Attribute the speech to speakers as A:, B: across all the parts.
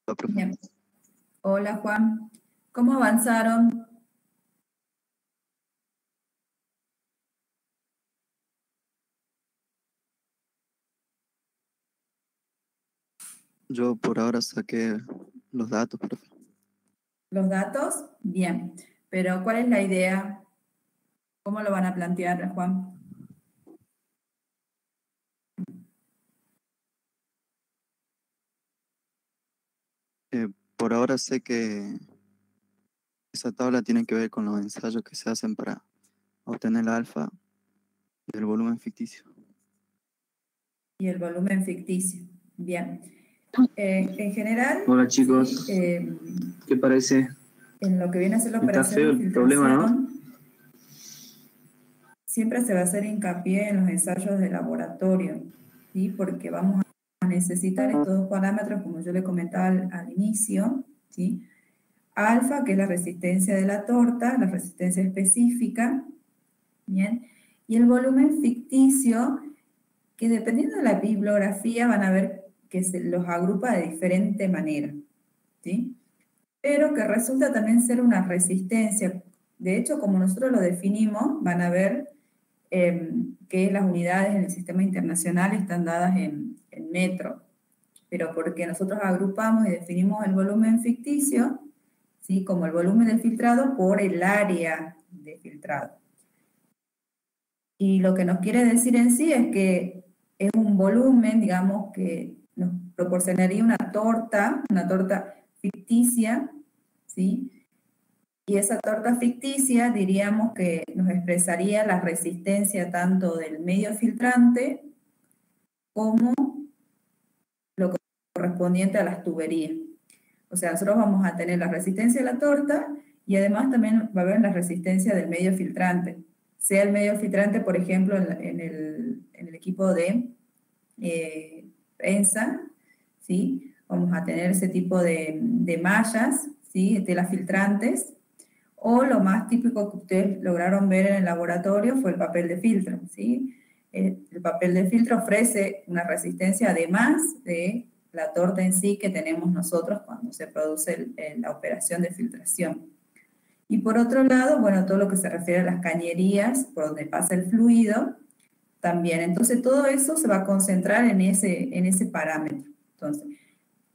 A: Profe.
B: Bien. Hola Juan, ¿cómo avanzaron?
A: Yo por ahora saqué los datos, profe.
B: ¿Los datos? Bien, pero ¿cuál es la idea? ¿Cómo lo van a plantear, Juan?
A: Por ahora sé que esa tabla tiene que ver con los ensayos que se hacen para obtener el alfa del volumen ficticio.
B: Y el volumen ficticio. Bien. En general...
C: Hola chicos,
B: ¿sí?
C: ¿Qué parece?
B: En lo que viene a ser la
C: Está
B: operación
C: feo
B: de
C: el
B: filtración,
C: problema, ¿no?
B: siempre se va a hacer hincapié en los ensayos de laboratorio, ¿sí? Porque vamos a necesitar estos dos parámetros, como yo le comentaba al inicio, ¿sí? Alfa, que es la resistencia de la torta, la resistencia específica, ¿bien? Y el volumen ficticio, que dependiendo de la bibliografía van a ver que se los agrupa de diferente manera, ¿sí? Pero que resulta también ser una resistencia. De hecho, como nosotros lo definimos, van a ver que las unidades en el sistema internacional están dadas en metro, pero porque nosotros agrupamos y definimos el volumen ficticio, ¿sí? Como el volumen del filtrado por el área de filtrado. Y lo que nos quiere decir en sí es que es un volumen, digamos, que nos proporcionaría una torta ficticia, ¿sí? Y esa torta ficticia diríamos que nos expresaría la resistencia tanto del medio filtrante como lo correspondiente a las tuberías. O sea, nosotros vamos a tener la resistencia de la torta y además también va a haber la resistencia del medio filtrante. Sea el medio filtrante, por ejemplo, en el equipo de prensa, ¿sí? Vamos a tener ese tipo de mallas, ¿sí? Telas filtrantes. O lo más típico que ustedes lograron ver en el laboratorio fue el papel de filtro, ¿sí? El papel de filtro ofrece una resistencia además de la torta en sí que tenemos nosotros cuando se produce la operación de filtración. Y por otro lado, bueno, todo lo que se refiere a las cañerías, por donde pasa el fluido, también. Entonces, todo eso se va a concentrar en ese parámetro. Entonces,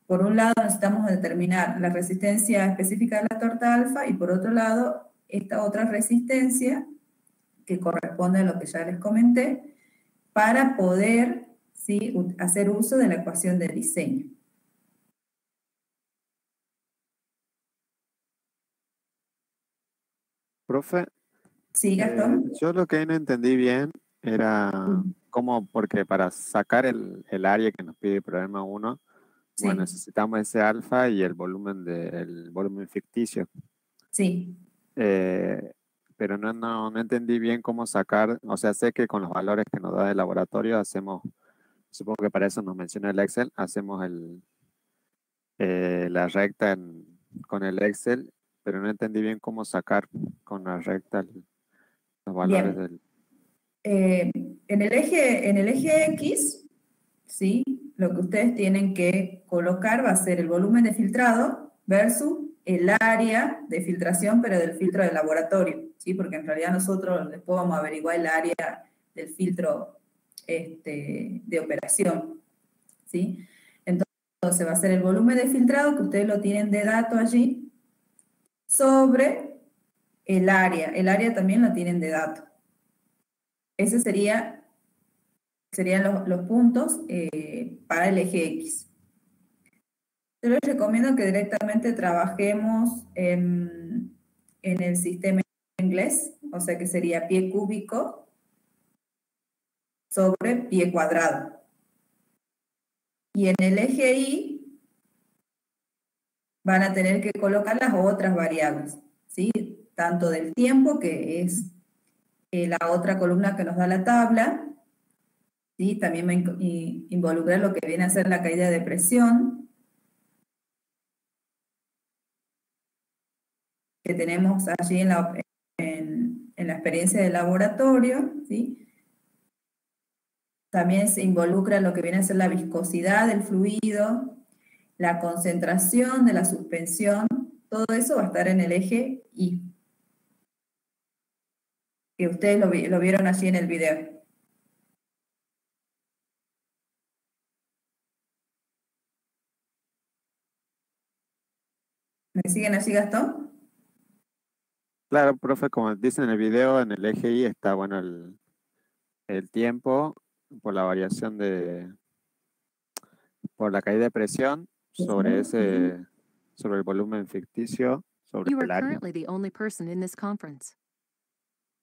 B: por un lado necesitamos determinar la resistencia específica de la torta alfa y por otro lado esta otra resistencia que corresponde a lo que ya les comenté para poder, ¿sí?, hacer uso de la ecuación de diseño.
D: Profe,
B: Sí, Gastón.
D: yo lo que no entendí bien era cómo, porque para sacar el área que nos pide el problema 1,
B: Sí.
D: bueno, necesitamos ese alfa y el volumen del volumen ficticio.
B: Sí.
D: Pero no entendí bien cómo sacar, o sea, sé que con los valores que nos da el laboratorio hacemos, supongo que para eso nos menciona el Excel, hacemos la recta con el Excel, pero no entendí bien cómo sacar con la recta los valores
B: Bien.
D: del...
B: En el eje X, ¿sí?, lo que ustedes tienen que colocar va a ser el volumen de filtrado versus el área de filtración, pero del filtro de laboratorio, ¿sí? Porque en realidad nosotros después vamos a averiguar el área del filtro de operación, ¿sí? Entonces va a ser el volumen de filtrado, que ustedes lo tienen de dato allí, sobre el área también lo tienen de dato. Ese serían los puntos para el eje X. Yo les recomiendo que directamente trabajemos en el sistema inglés, o sea que sería pie cúbico sobre pie cuadrado. Y en el eje Y van a tener que colocar las otras variables, ¿sí? Tanto del tiempo, que es la otra columna que nos da la tabla, ¿sí? También va a involucrar lo que viene a ser la caída de presión, que tenemos allí en la experiencia de laboratorio, ¿sí? También se involucra lo que viene a ser la viscosidad del fluido, la concentración de la suspensión, todo eso va a estar en el eje Y, que ustedes lo vieron allí en el video. ¿Me siguen allí, Gastón?
D: Claro, profe, como dicen en el video, en el eje Y está, bueno, el tiempo por la variación por la caída de presión sobre sobre el volumen ficticio, sobre
E: You are
D: el área.
E: currently the only person in this conference.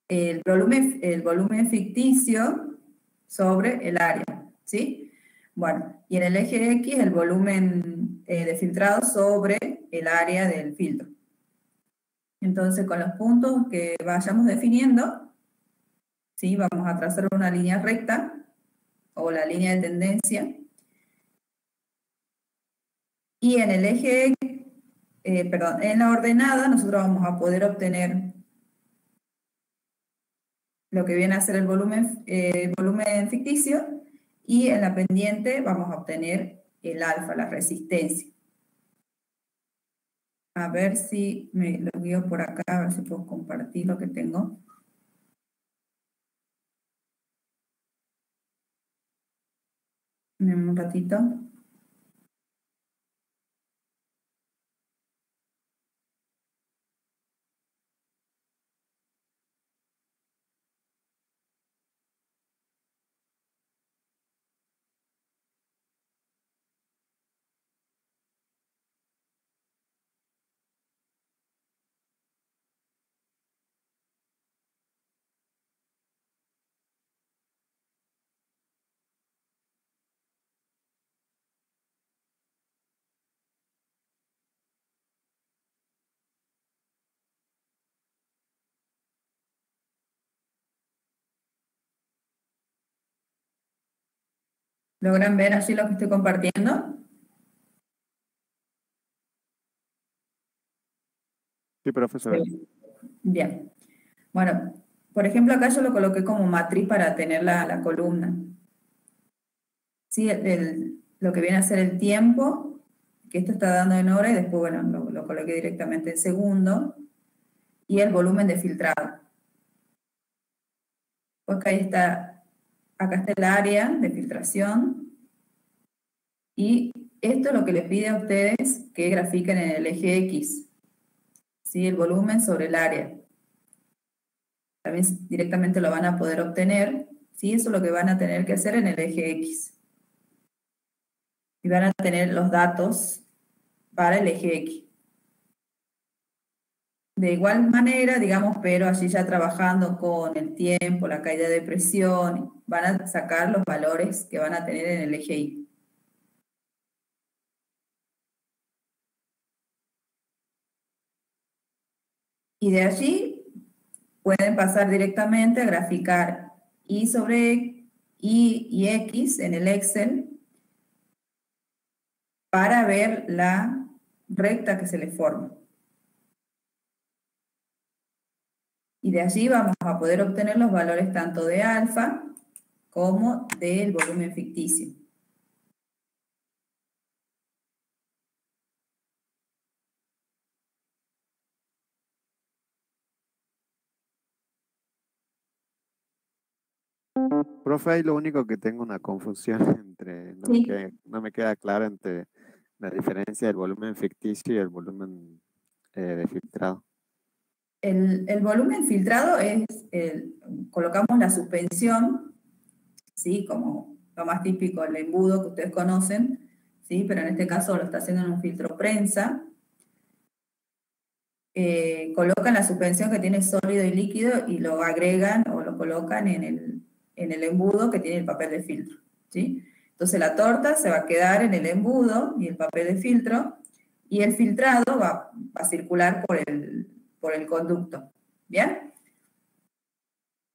B: El volumen ficticio sobre el área, ¿sí? Bueno, y en el eje X el volumen de filtrado sobre el área del filtro. Entonces, con los puntos que vayamos definiendo, ¿sí? Vamos a trazar una línea recta o la línea de tendencia. Y en el eje, en la ordenada, nosotros vamos a poder obtener lo que viene a ser el volumen ficticio, y en la pendiente vamos a obtener el alfa, la resistencia. A ver si me lo guío por acá, a ver si puedo compartir lo que tengo. Un ratito. ¿Logran ver así lo que estoy compartiendo?
D: Sí, profesor.
B: Bien. Bueno, por ejemplo, acá yo lo coloqué como matriz para tener la columna. Sí, lo que viene a ser el tiempo, que esto está dando en hora, y después, bueno, lo coloqué directamente en segundo, y el volumen de filtrado. Pues acá está el área de filtración, y esto es lo que les pide a ustedes que grafiquen en el eje X, ¿sí? El volumen sobre el área. También directamente lo van a poder obtener, ¿sí? Eso es lo que van a tener que hacer en el eje X. Y van a tener los datos para el eje X. De igual manera, digamos, pero allí ya trabajando con el tiempo, la caída de presión, van a sacar los valores que van a tener en el eje Y. Y de allí pueden pasar directamente a graficar Y sobre Y y X en el Excel para ver la recta que se le forma. Y de allí vamos a poder obtener los valores tanto de alfa como del volumen ficticio.
D: Profe, ahí lo único que tengo una confusión entre,
B: Sí.
D: no me queda claro entre la diferencia del volumen ficticio y el volumen de filtrado.
B: El volumen filtrado es, colocamos la suspensión, ¿sí? Como lo más típico, el embudo que ustedes conocen, ¿sí? Pero en este caso lo está haciendo en un filtro prensa. Colocan la suspensión que tiene sólido y líquido y lo agregan o lo colocan en el embudo que tiene el papel de filtro, ¿sí? Entonces la torta se va a quedar en el embudo y el papel de filtro, y el filtrado va a circular por el conducto, ¿bien?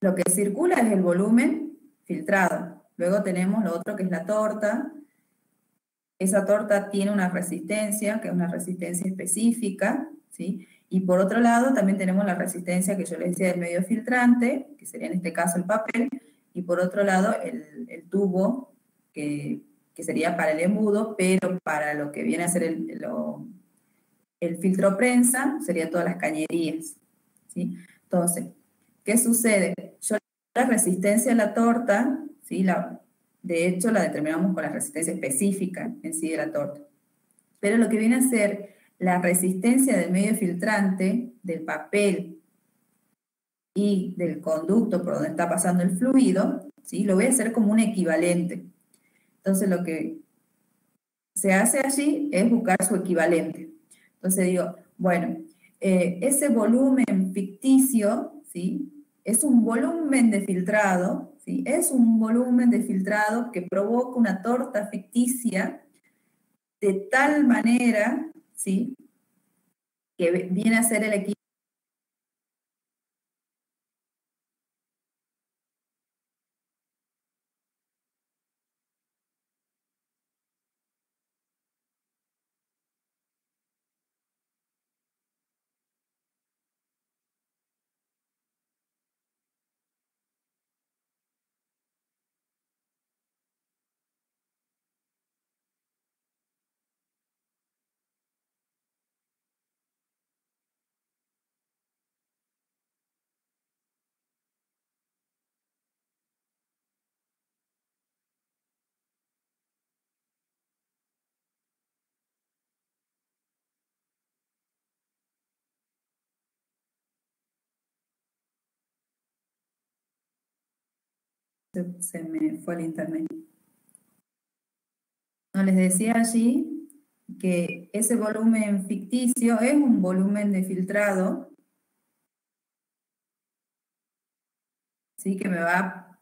B: Lo que circula es el volumen filtrado. Luego tenemos lo otro que es la torta. Esa torta tiene una resistencia, que es una resistencia específica, ¿sí? Y por otro lado también tenemos la resistencia que yo les decía del medio filtrante, que sería en este caso el papel, y por otro lado el tubo que que sería para el embudo, pero para lo que viene a ser el filtro prensa, sería todas las cañerías, ¿sí? Entonces, ¿qué sucede? Yo la resistencia a la torta, ¿sí? De hecho, la determinamos con la resistencia específica en sí de la torta. Pero lo que viene a ser la resistencia del medio filtrante, del papel y del conducto por donde está pasando el fluido, ¿sí? Lo voy a hacer como un equivalente. Entonces, lo que se hace allí es buscar su equivalente. Entonces digo, bueno, ese volumen ficticio, ¿sí? Es un volumen de filtrado, ¿sí? Es un volumen de filtrado que provoca una torta ficticia de tal manera, ¿sí? Que viene a ser el equivalente. Se me fue el internet. No, les decía allí que ese volumen ficticio es un volumen de filtrado, ¿sí? Que me va a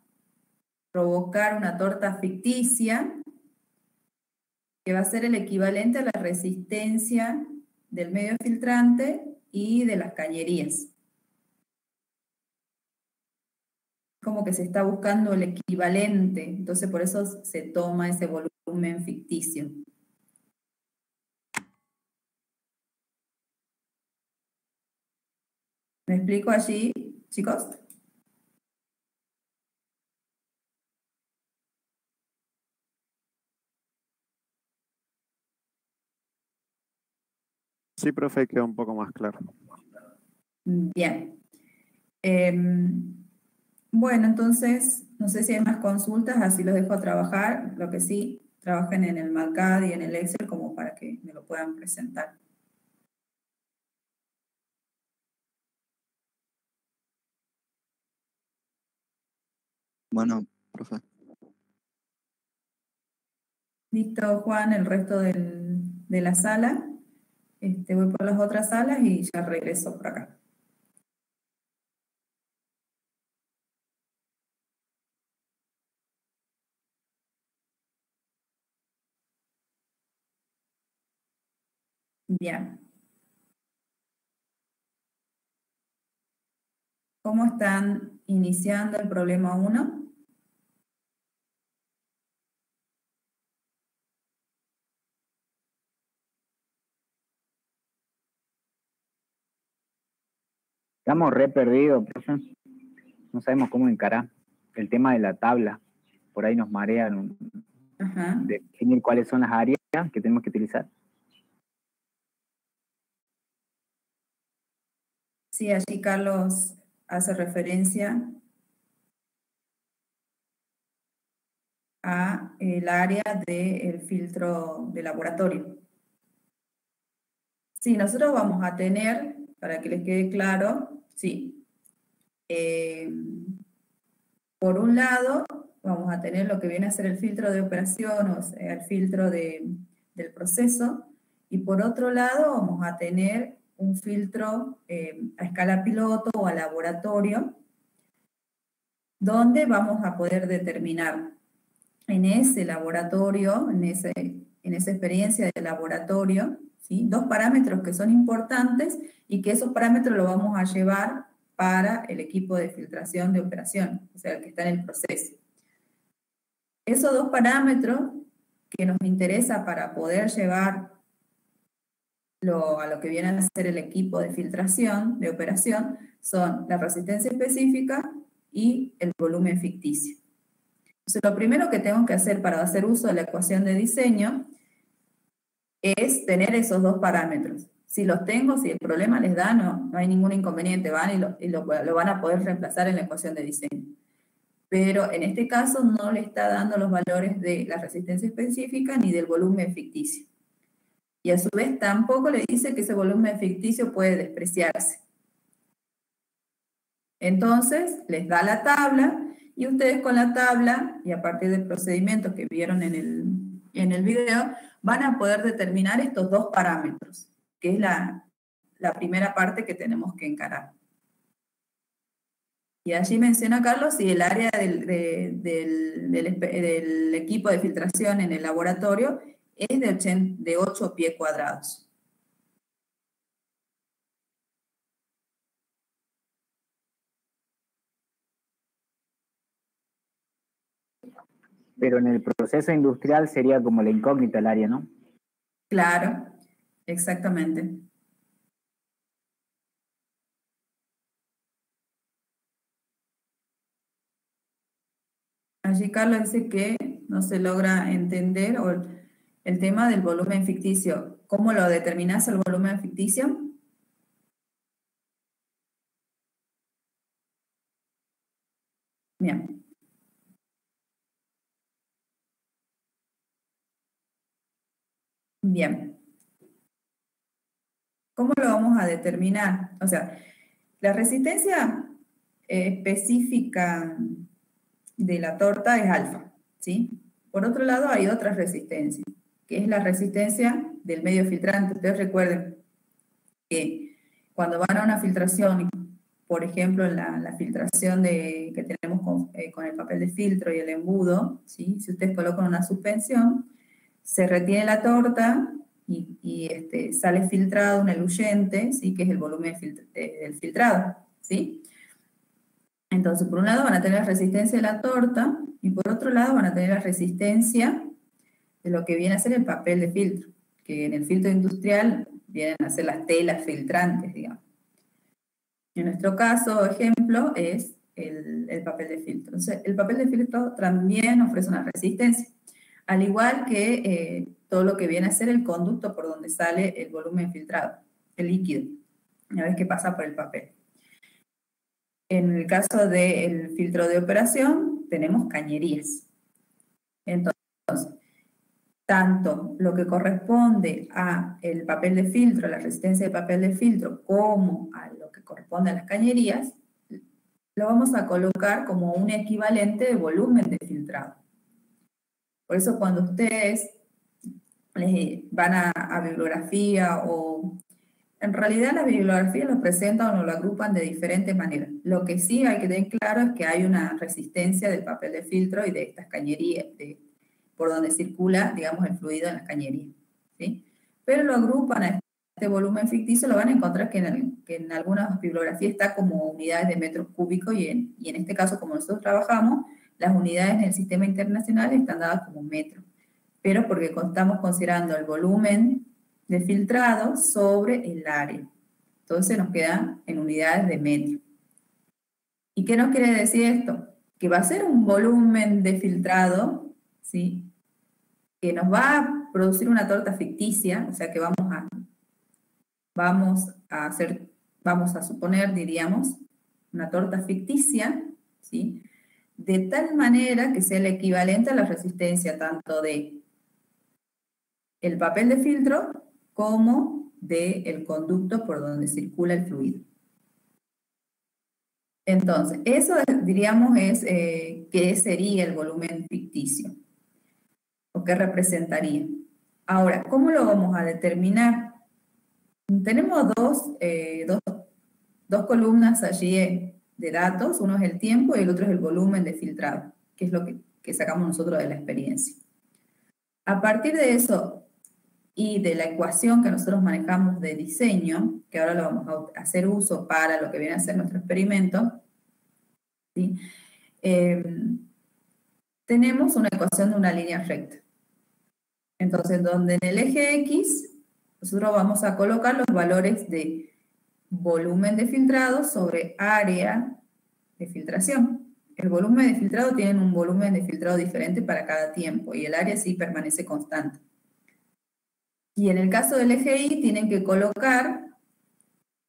B: provocar una torta ficticia, que va a ser el equivalente a la resistencia del medio filtrante y de las cañerías. Como que se está buscando el equivalente, entonces por eso se toma ese volumen ficticio. ¿Me explico allí, chicos?
D: Sí, profe, quedó un poco más claro.
B: Bien. Bueno, entonces, no sé si hay más consultas, así los dejo a trabajar. Lo que sí, trabajen en el MACAD y en el Excel como para que me lo puedan presentar.
A: Bueno, profe.
B: Listo, Juan, el resto de la sala. Voy por las otras salas y ya regreso por acá. Bien. ¿Cómo están iniciando el problema 1?
F: Estamos re perdidos, profe. No sabemos cómo encarar el tema de la tabla. Por ahí nos marean
B: Ajá.
F: definir cuáles son las áreas que tenemos que utilizar.
B: Sí, allí Carlos hace referencia a el área del filtro de laboratorio. Sí, nosotros vamos a tener, para que les quede claro, sí, por un lado vamos a tener lo que viene a ser el filtro de operación, o sea, el filtro del proceso, y por otro lado vamos a tener un filtro a escala piloto o a laboratorio, donde vamos a poder determinar en ese laboratorio, en esa experiencia de laboratorio, ¿sí? Dos parámetros que son importantes y que esos parámetros los vamos a llevar para el equipo de filtración de operación, o sea, el que está en el proceso. Esos dos parámetros que nos interesa para poder llevar a lo que viene a ser el equipo de filtración de operación son la resistencia específica y el volumen ficticio. Entonces, lo primero que tengo que hacer para hacer uso de la ecuación de diseño es tener esos dos parámetros. Si los tengo, si el problema les da, no hay ningún inconveniente, van y lo van a poder reemplazar en la ecuación de diseño. Pero en este caso no le está dando los valores de la resistencia específica ni del volumen ficticio. Y a su vez tampoco le dice que ese volumen ficticio puede despreciarse. Entonces les da la tabla y ustedes con la tabla y a partir del procedimiento que vieron en el video van a poder determinar estos dos parámetros, que es la primera parte que tenemos que encarar. Y allí menciona Carlos si el área del equipo de filtración en el laboratorio es de 8 pies cuadrados.
F: Pero en el proceso industrial sería como la incógnita el área, ¿no?
B: Claro, exactamente. Allí Carlos dice que no se logra entender el tema del volumen ficticio. ¿Cómo lo determinas el volumen ficticio? Bien. Bien. ¿Cómo lo vamos a determinar? O sea, la resistencia específica de la torta es alfa, ¿sí? Por otro lado, hay otra resistencia, que es la resistencia del medio filtrante. Ustedes recuerden que cuando van a una filtración, por ejemplo, la filtración que tenemos con el papel de filtro y el embudo, ¿sí? Si ustedes colocan una suspensión, se retiene la torta y sale filtrado un eluyente, ¿sí? Que es el volumen del filtrado, ¿sí? Entonces, por un lado van a tener la resistencia de la torta y por otro lado van a tener la resistencia de lo que viene a ser el papel de filtro, que en el filtro industrial vienen a ser las telas filtrantes, digamos. En nuestro caso, ejemplo, es el papel de filtro. Entonces, el papel de filtro también ofrece una resistencia, al igual que todo lo que viene a ser el conducto por donde sale el volumen filtrado, el líquido, una vez que pasa por el papel. En el caso del filtro de operación, tenemos cañerías. Entonces, tanto lo que corresponde a el papel de filtro, la resistencia del papel de filtro, como a lo que corresponde a las cañerías, lo vamos a colocar como un equivalente de volumen de filtrado. Por eso cuando ustedes van a bibliografía o... En realidad las bibliografías lo presentan o lo agrupan de diferentes maneras. Lo que sí hay que tener claro es que hay una resistencia del papel de filtro y de estas cañerías, por donde circula, digamos, el fluido en las cañerías, ¿sí? Pero lo agrupan a este volumen ficticio, lo van a encontrar que en algunas bibliografías está como unidades de metros cúbicos y en este caso, como nosotros trabajamos, las unidades en el sistema internacional están dadas como metros, pero porque estamos considerando el volumen de filtrado sobre el área. Entonces nos quedan en unidades de metro. ¿Y qué nos quiere decir esto? Que va a ser un volumen de filtrado, ¿sí? Que nos va a producir una torta ficticia, o sea que vamos a suponer, diríamos, una torta ficticia, ¿sí? De tal manera que sea el equivalente a la resistencia tanto de el papel de filtro como del conducto por donde circula el fluido. Entonces, eso diríamos es qué sería el volumen ficticio, o qué representaría. Ahora, ¿cómo lo vamos a determinar? Tenemos dos columnas allí de datos, uno es el tiempo y el otro es el volumen de filtrado, que es lo que sacamos nosotros de la experiencia. A partir de eso, y de la ecuación que nosotros manejamos de diseño, que ahora lo vamos a hacer uso para lo que viene a ser nuestro experimento, ¿sí? Tenemos una ecuación de una línea recta. Entonces, donde en el eje X, nosotros vamos a colocar los valores de volumen de filtrado sobre área de filtración. el volumen de filtrado tienen un volumen de filtrado diferente para cada tiempo y el área sí permanece constante. Y en el caso del EGI tienen que colocar,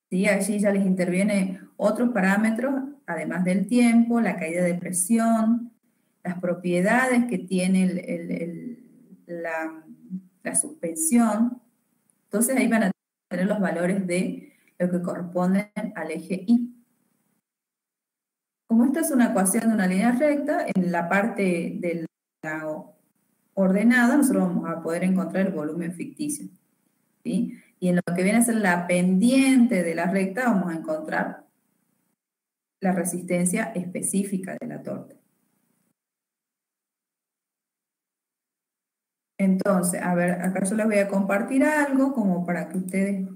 B: ¿sí? Allí ya les interviene otros parámetros, además del tiempo, la caída de presión, las propiedades que tiene la suspensión. Entonces ahí van a tener los valores de lo que corresponden al eje I. Como esta es una ecuación de una línea recta, en la parte de la ordenada nosotros vamos a poder encontrar el volumen ficticio, ¿sí? Y en lo que viene a ser la pendiente de la recta vamos a encontrar la resistencia específica de la torta. Entonces, a ver, acá yo les voy a compartir algo como para que ustedes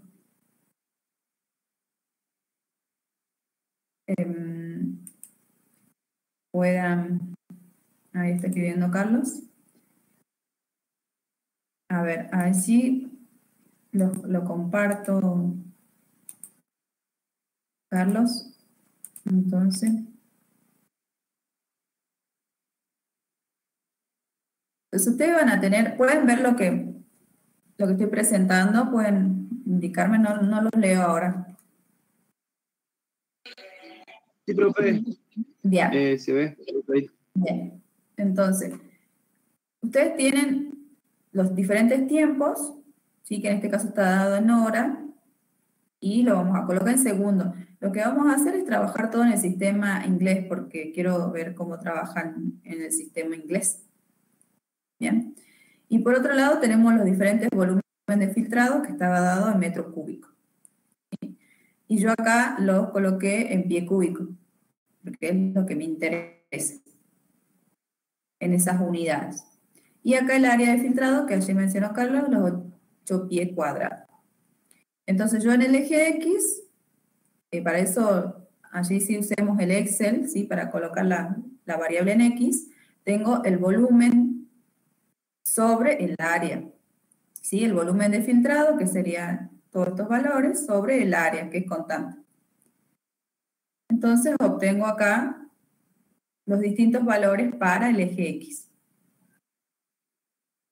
B: puedan... Ahí está escribiendo Carlos. A ver, allí lo comparto, Carlos. Entonces ustedes van a tener, pueden ver lo que estoy presentando, pueden indicarme, no los leo ahora.
C: Sí, profe.
B: Bien.
C: Se ve.
B: Bien. Entonces, ustedes tienen los diferentes tiempos, ¿sí? Que en este caso está dado en hora, y lo vamos a colocar en segundo. Lo que vamos a hacer es trabajar todo en el sistema inglés, porque quiero ver cómo trabajan en el sistema inglés. Bien. Y por otro lado tenemos los diferentes volúmenes de filtrado que estaba dado en metro cúbico. ¿Sí? Y yo acá los coloqué en pie cúbico, porque es lo que me interesa en esas unidades. Y acá el área de filtrado, que allí mencionó Carlos, los 8 pies cuadrados. Entonces yo en el eje X, para eso allí sí usemos el Excel, ¿sí? Para colocar la variable en X, tengo el volumen sobre el área, ¿sí? El volumen de filtrado, que serían todos estos valores, sobre el área, que es constante. Entonces obtengo acá los distintos valores para el eje X.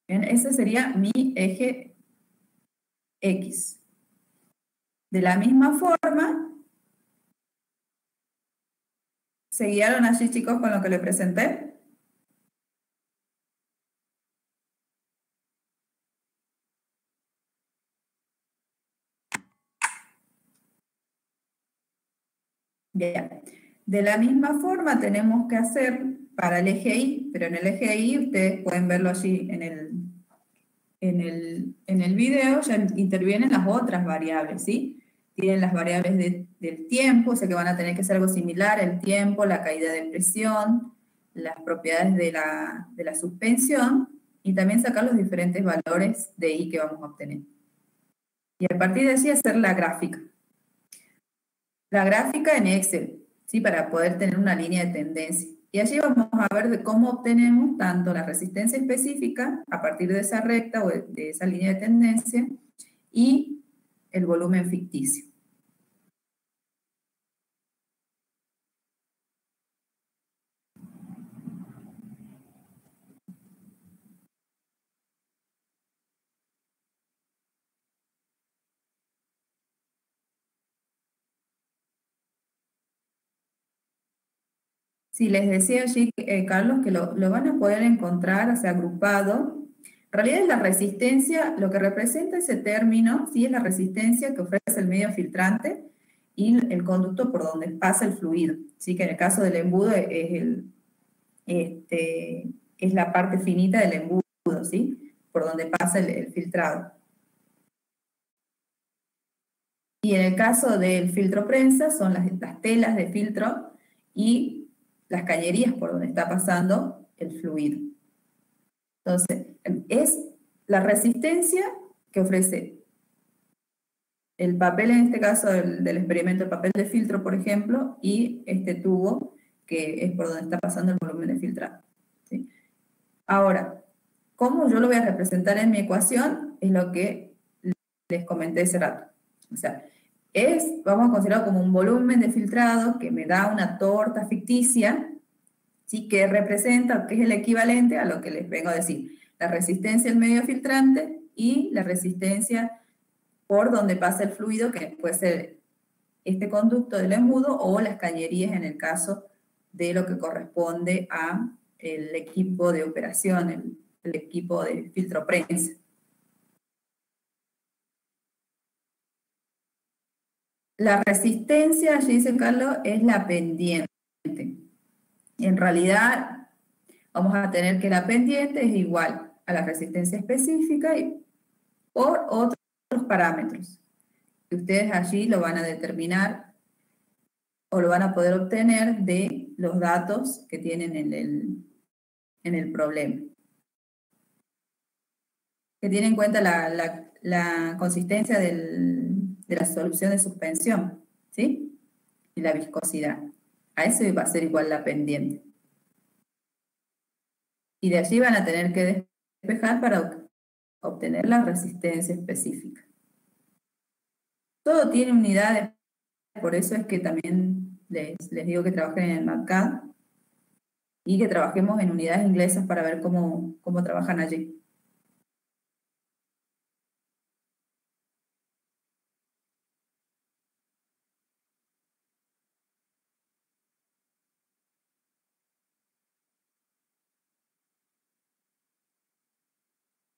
B: Bien, ese sería mi eje X. De la misma forma, ¿se guiaron allí, chicos, con lo que les presenté? Bien. De la misma forma tenemos que hacer para el eje Y, pero en el eje Y ustedes pueden verlo allí en el video, ya intervienen las otras variables, ¿sí? Tienen las variables del tiempo, o sea que van a tener que hacer algo similar, el tiempo, la caída de presión, las propiedades de la suspensión, y también sacar los diferentes valores de I que vamos a obtener. Y a partir de allí hacer la gráfica. La gráfica en Excel, ¿sí? Para poder tener una línea de tendencia. Y allí vamos a ver de cómo obtenemos tanto la resistencia específica a partir de esa recta o de esa línea de tendencia y el volumen ficticio. Sí, les decía allí, Carlos, que lo van a poder encontrar, o sea, agrupado. En realidad es la resistencia, lo que representa ese término, sí, es la resistencia que ofrece el medio filtrante y el conducto por donde pasa el fluido. Sí, que en el caso del embudo es la parte finita del embudo, ¿sí? Por donde pasa el filtrado. Y en el caso del filtro prensa son las telas de filtro y las cañerías por donde está pasando el fluido. Entonces, es la resistencia que ofrece el papel, en este caso del experimento, el papel de filtro, por ejemplo, y este tubo, que es por donde está pasando el volumen de filtrado. ¿Sí? Ahora, ¿cómo yo lo voy a representar en mi ecuación? Es lo que les comenté hace rato. O sea, vamos a considerarlo como un volumen de filtrado que me da una torta ficticia, ¿sí? Que representa, que es el equivalente a lo que les vengo a decir, la resistencia del medio filtrante y la resistencia por donde pasa el fluido, que puede ser este conducto del embudo o las cañerías en el caso de lo que corresponde a el equipo de operación, el equipo de filtro prensa. La resistencia, allí dice Carlos, es la pendiente. En realidad, vamos a tener que la pendiente es igual a la resistencia específica y por otros parámetros. Que ustedes allí lo van a determinar o lo van a poder obtener de los datos que tienen en el problema. Que tiene en cuenta la consistencia de la solución de suspensión, ¿sí? Y la viscosidad. A eso va a ser igual la pendiente. Y de allí van a tener que despejar para obtener la resistencia específica. Todo tiene unidades, por eso es que también les digo que trabajen en el MATCAD y que trabajemos en unidades inglesas para ver cómo trabajan allí.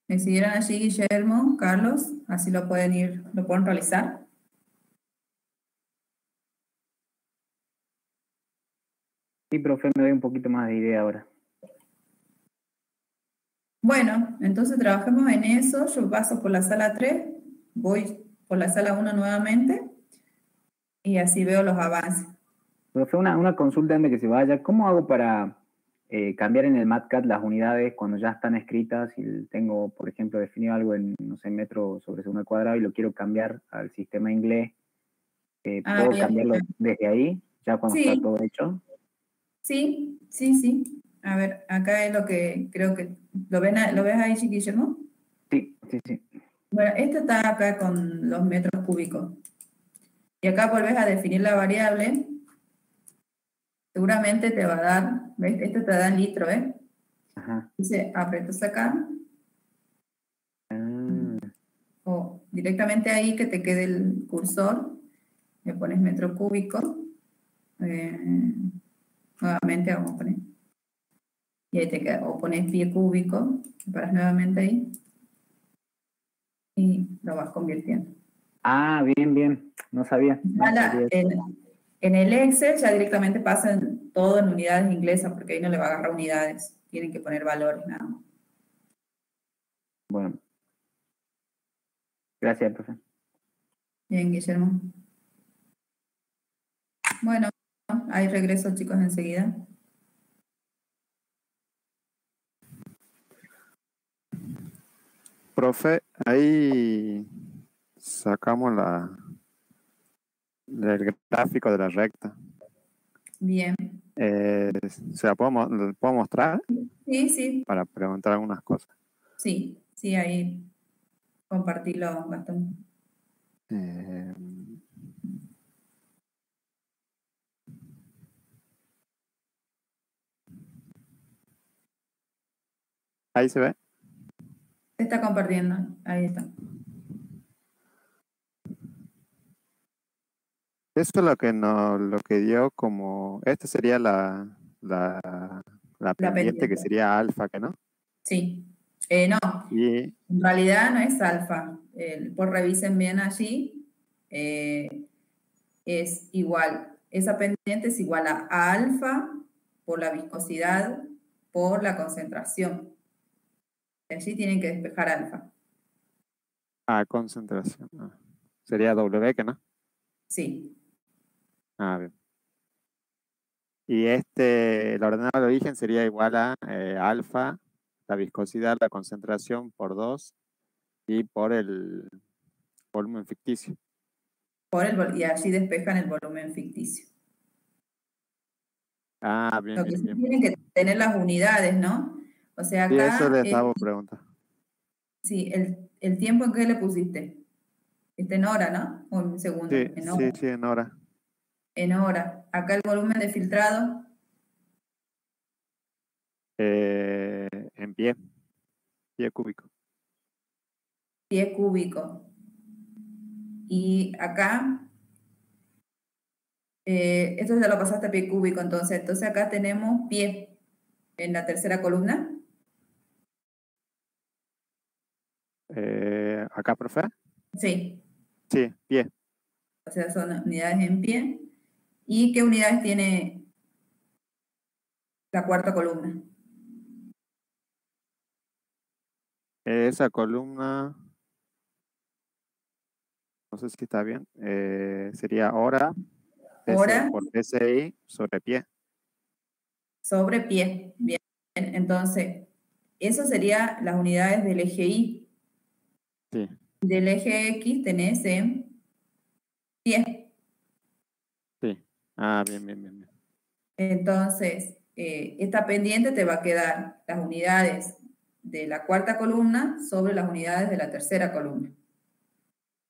B: ¿Me siguieron allí, Guillermo, Carlos? Así lo pueden realizar.
F: Sí, profe, me doy un poquito más de idea ahora.
B: Bueno, entonces trabajemos en eso. Yo paso por la sala 3, voy por la sala 1 nuevamente y así veo los avances.
F: Profe, una consulta antes de que se vaya. ¿Cómo hago para cambiar en el MATCAD las unidades cuando ya están escritas y tengo, por ejemplo, definido algo en, no sé, metro sobre segundo al cuadrado y lo quiero cambiar al sistema inglés? ¿Puedo
B: Bien.
F: cambiarlo desde ahí, ya cuando
B: Sí.
F: está todo hecho?
B: Sí. A ver, acá es lo que creo que... ¿Lo ves ahí, Guillermo?
F: Sí.
B: Bueno, esto está acá con los metros cúbicos. Y acá volvés a definir la variable. Seguramente te va a dar, ¿ves? Esto te da en litro, ¿eh?
F: Ajá.
B: Dice, apretas acá. O directamente ahí que te quede el cursor. Le pones metro cúbico. Nuevamente vamos a poner. Y ahí te queda. O pones pie cúbico. Te paras nuevamente ahí. Y lo vas convirtiendo.
F: Ah, bien. No sabía.
B: En el Excel ya directamente pasan todo en unidades inglesas porque ahí no le va a agarrar unidades. Tienen que poner valores nada más.
F: Bueno. Gracias, profe.
B: Bien, Guillermo. Bueno, ahí regreso, chicos, enseguida.
D: Profe, ahí sacamos el gráfico de la recta.
B: Bien.
D: ¿Se la puedo mostrar?
B: Sí.
D: Para preguntar algunas cosas.
B: Sí, ahí compartirlo, Gastón.
D: Ahí se ve.
B: Se está compartiendo, ahí está.
D: Eso es lo que dio como, esta sería la pendiente que sería alfa, ¿que no?
B: Sí. No,
D: Y
B: en realidad no es alfa. Por revisen bien allí. Es igual. Esa pendiente es igual a alfa por la viscosidad por la concentración. Allí tienen que despejar alfa.
D: concentración. Sería W, ¿que no?
B: Sí.
D: Bien. Y el ordenado de origen sería igual a alfa, la viscosidad, la concentración por 2 y por el volumen ficticio.
B: Y allí despejan el volumen ficticio.
D: Bien.
B: Lo que sí tienen que tener las unidades, ¿no? O sea,
D: Sí,
B: acá...
D: eso les estaba preguntando.
B: Sí, el tiempo en que le pusiste. Está en hora, ¿no? O en segundo.
D: Sí,
B: En hora.
D: sí, en hora.
B: En hora. Acá el volumen de filtrado.
D: En pie cúbico.
B: Pie cúbico. Y acá, esto ya lo pasaste a pie cúbico, entonces acá tenemos pie en la tercera columna.
D: Acá, profe.
B: Sí,
D: Sí, pie.
B: o sea, son unidades en pie. ¿Y qué unidades tiene la cuarta columna?
D: Esa columna, no sé si está bien, sería hora
B: Hora
D: por PSI sobre pie.
B: sobre pie. Bien, entonces, eso serían las unidades del eje Y.
D: Sí.
B: Del eje X tenés en pie.
D: Sí. Ah, bien.
B: Entonces, esta pendiente te va a quedar las unidades de la cuarta columna sobre las unidades de la tercera columna.
D: Sí.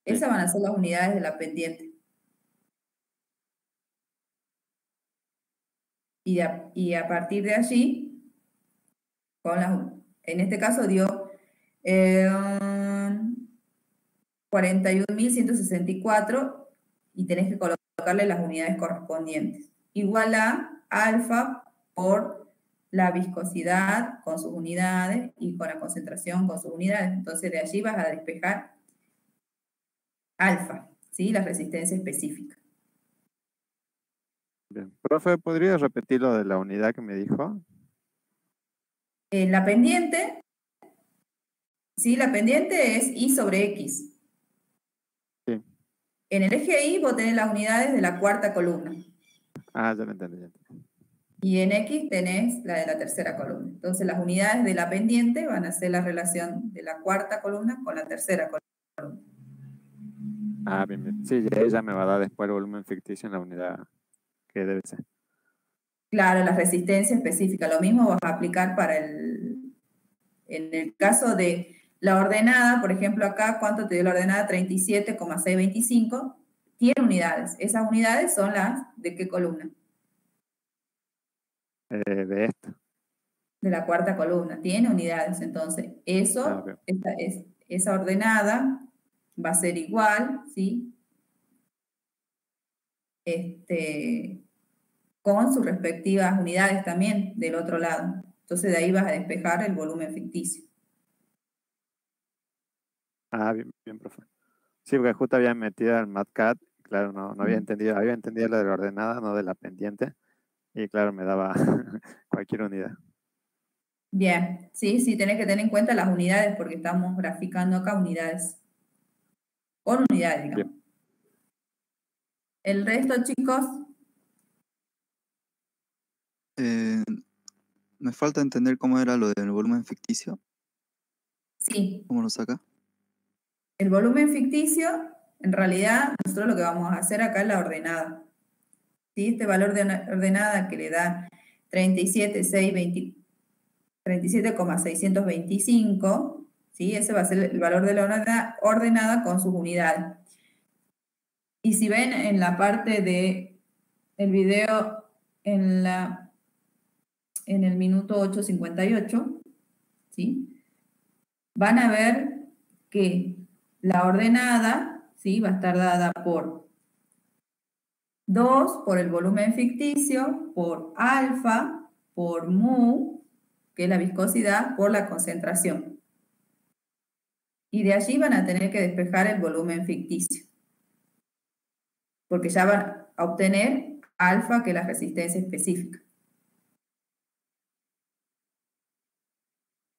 B: Esas van a ser las unidades de la pendiente. Y a partir de allí, en este caso dio 41.164 y tenés que colocarle las unidades correspondientes. Igual a alfa por la viscosidad con sus unidades y con la concentración con sus unidades. Entonces de allí vas a despejar alfa, ¿sí? La resistencia específica.
D: Bien. Profe, ¿podría repetir lo de la unidad que me dijo?
B: En la pendiente, ¿sí? La pendiente es Y sobre X.
D: Sí.
B: En el eje Y vos tenés las unidades de la cuarta columna.
D: Ah, ya lo entendí.
B: Y en X tenés la de la tercera columna. Entonces las unidades de la pendiente van a ser la relación de la cuarta columna con la tercera columna.
D: Ah, bien. Sí, ella me va a dar después el volumen ficticio en la unidad que debe ser.
B: Claro, la resistencia específica. Lo mismo vas a aplicar para en el caso de la ordenada, por ejemplo acá, ¿cuánto te dio la ordenada? 37,625. Tiene unidades. Esas unidades son las ¿de qué columna?
D: De esto.
B: De la cuarta columna. Tiene unidades. Entonces, eso,
D: bien.
B: esa ordenada va a ser igual, ¿sí? Con sus respectivas unidades también del otro lado. Entonces de ahí vas a despejar el volumen ficticio.
D: Ah, bien, profe. Sí, porque justo había metido el MatCat, claro, no había entendido lo de la ordenada, no de la pendiente, y claro, me daba cualquier unidad.
B: Bien, sí, tenés que tener en cuenta las unidades porque estamos graficando acá unidades. Por unidades, digamos.
D: Bien.
B: El resto, chicos,
A: Me falta entender cómo era lo del volumen ficticio.
B: sí.
A: ¿Cómo lo saca?
B: El volumen ficticio, en realidad, nosotros lo que vamos a hacer acá es la ordenada. ¿Sí? Este valor de una ordenada que le da 37,625, ¿sí? Ese va a ser el valor de la ordenada con sus unidades. Y si ven en la parte de el video, en el minuto 8:58, ¿sí? Van a ver que la ordenada, ¿sí? Va a estar dada por 2, por el volumen ficticio, por alfa, por mu, que es la viscosidad, por la concentración. Y de allí van a tener que despejar el volumen ficticio, porque ya van a obtener alfa, que es la resistencia específica.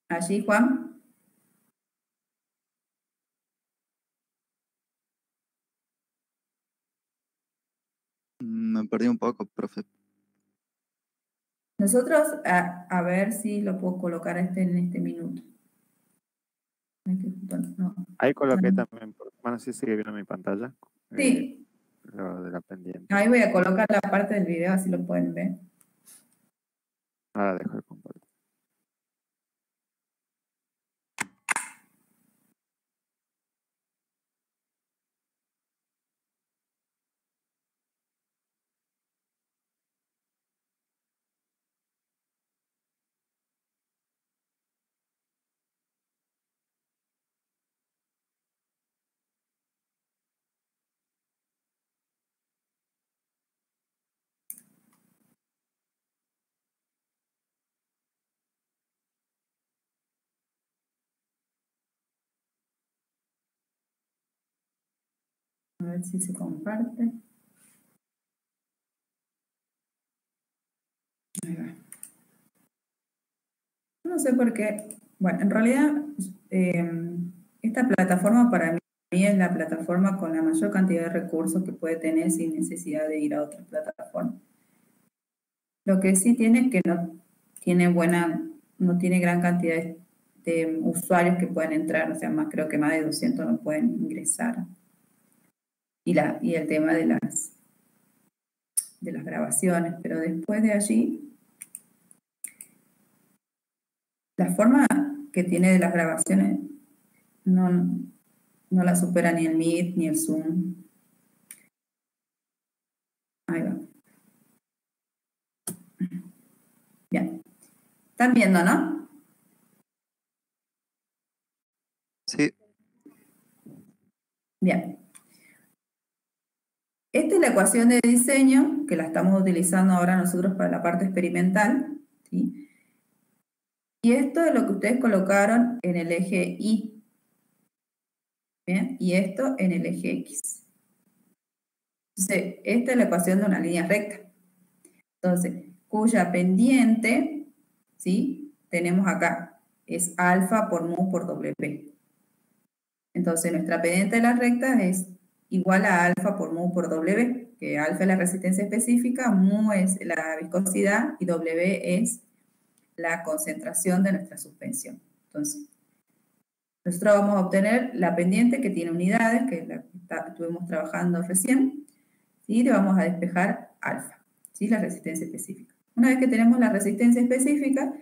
B: Allí, Juan.
A: Me perdí un poco, profe.
B: Nosotros, a ver si lo puedo colocar en este minuto. No.
D: Ahí coloqué también, bueno, sí sigue viendo mi pantalla.
B: Sí,
D: Lo de la pendiente.
B: ahí voy a colocar la parte del video, así lo pueden ver.
D: Ahora dejo de compartir.
B: ver si se comparte. Ahí va. No sé por qué. Bueno, en realidad, esta plataforma para mí es la plataforma con la mayor cantidad de recursos que puede tener sin necesidad de ir a otra plataforma. Lo que sí tiene es que no tiene gran cantidad de usuarios que pueden entrar, o sea, creo que más de 200 no pueden ingresar. Y el tema de las grabaciones, pero después de allí, la forma que tiene de las grabaciones no la supera ni el Meet ni el Zoom. Ahí va. Bien. ¿Están viendo, no?
A: Sí,
B: Bien. Esta es la ecuación de diseño que la estamos utilizando ahora nosotros para la parte experimental, ¿sí? Y esto es lo que ustedes colocaron en el eje Y. ¿Bien? Y esto en el eje X. Entonces, esta es la ecuación de una línea recta. Entonces, cuya pendiente, ¿sí? Tenemos acá, es alfa por mu por WP. Entonces, nuestra pendiente de la recta es igual a alfa por mu por W, que alfa es la resistencia específica, mu es la viscosidad y W es la concentración de nuestra suspensión. Entonces, nosotros vamos a obtener la pendiente que tiene unidades, que es la que estuvimos trabajando recién, y le vamos a despejar alfa, ¿sí? La resistencia específica. Una vez que tenemos la resistencia específica,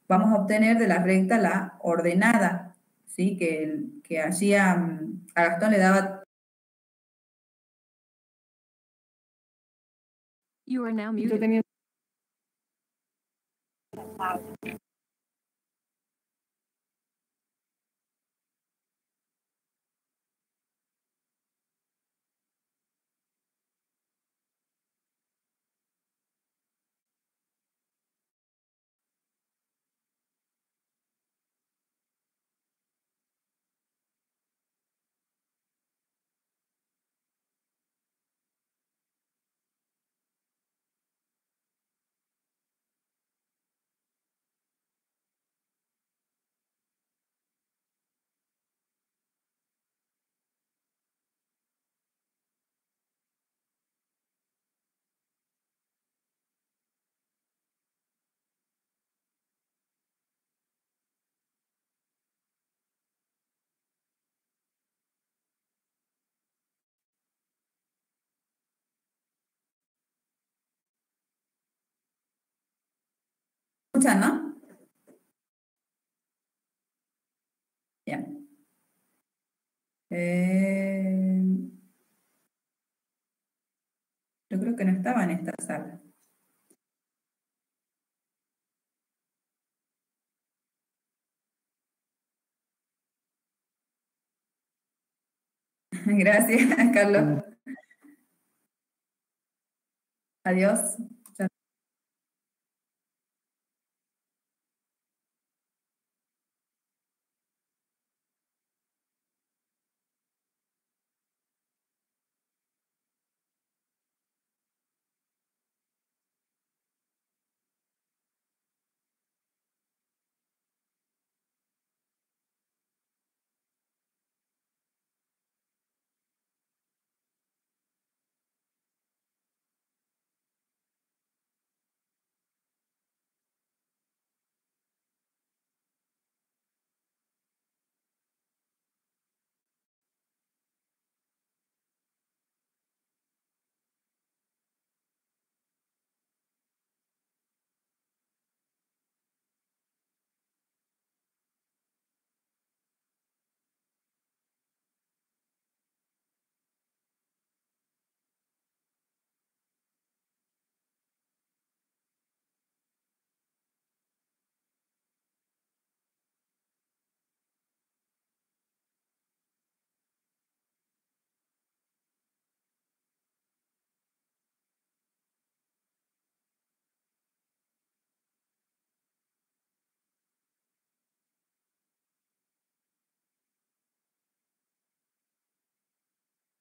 B: vamos a obtener de la recta la ordenada, ¿sí? Que allí a Gastón le daba.
E: You are now
C: Yo
E: muted.
C: tenía
B: ¿Escuchan, no? Bien. Yo creo que no estaba en esta sala. Gracias, Carlos. Adiós.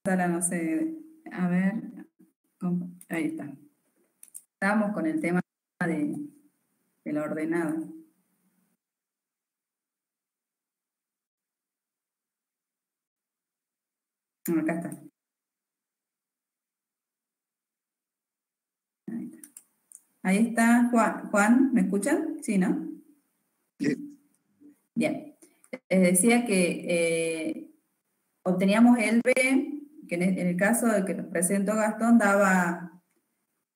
B: sala, no sé, a ver, ahí está. Estábamos con el tema de la ordenada. Acá está. Ahí está Juan. Juan, ¿me escuchan? Sí, ¿no?
A: Sí.
B: Bien. Les decía que obteníamos el B, que en el caso de que nos presentó Gastón daba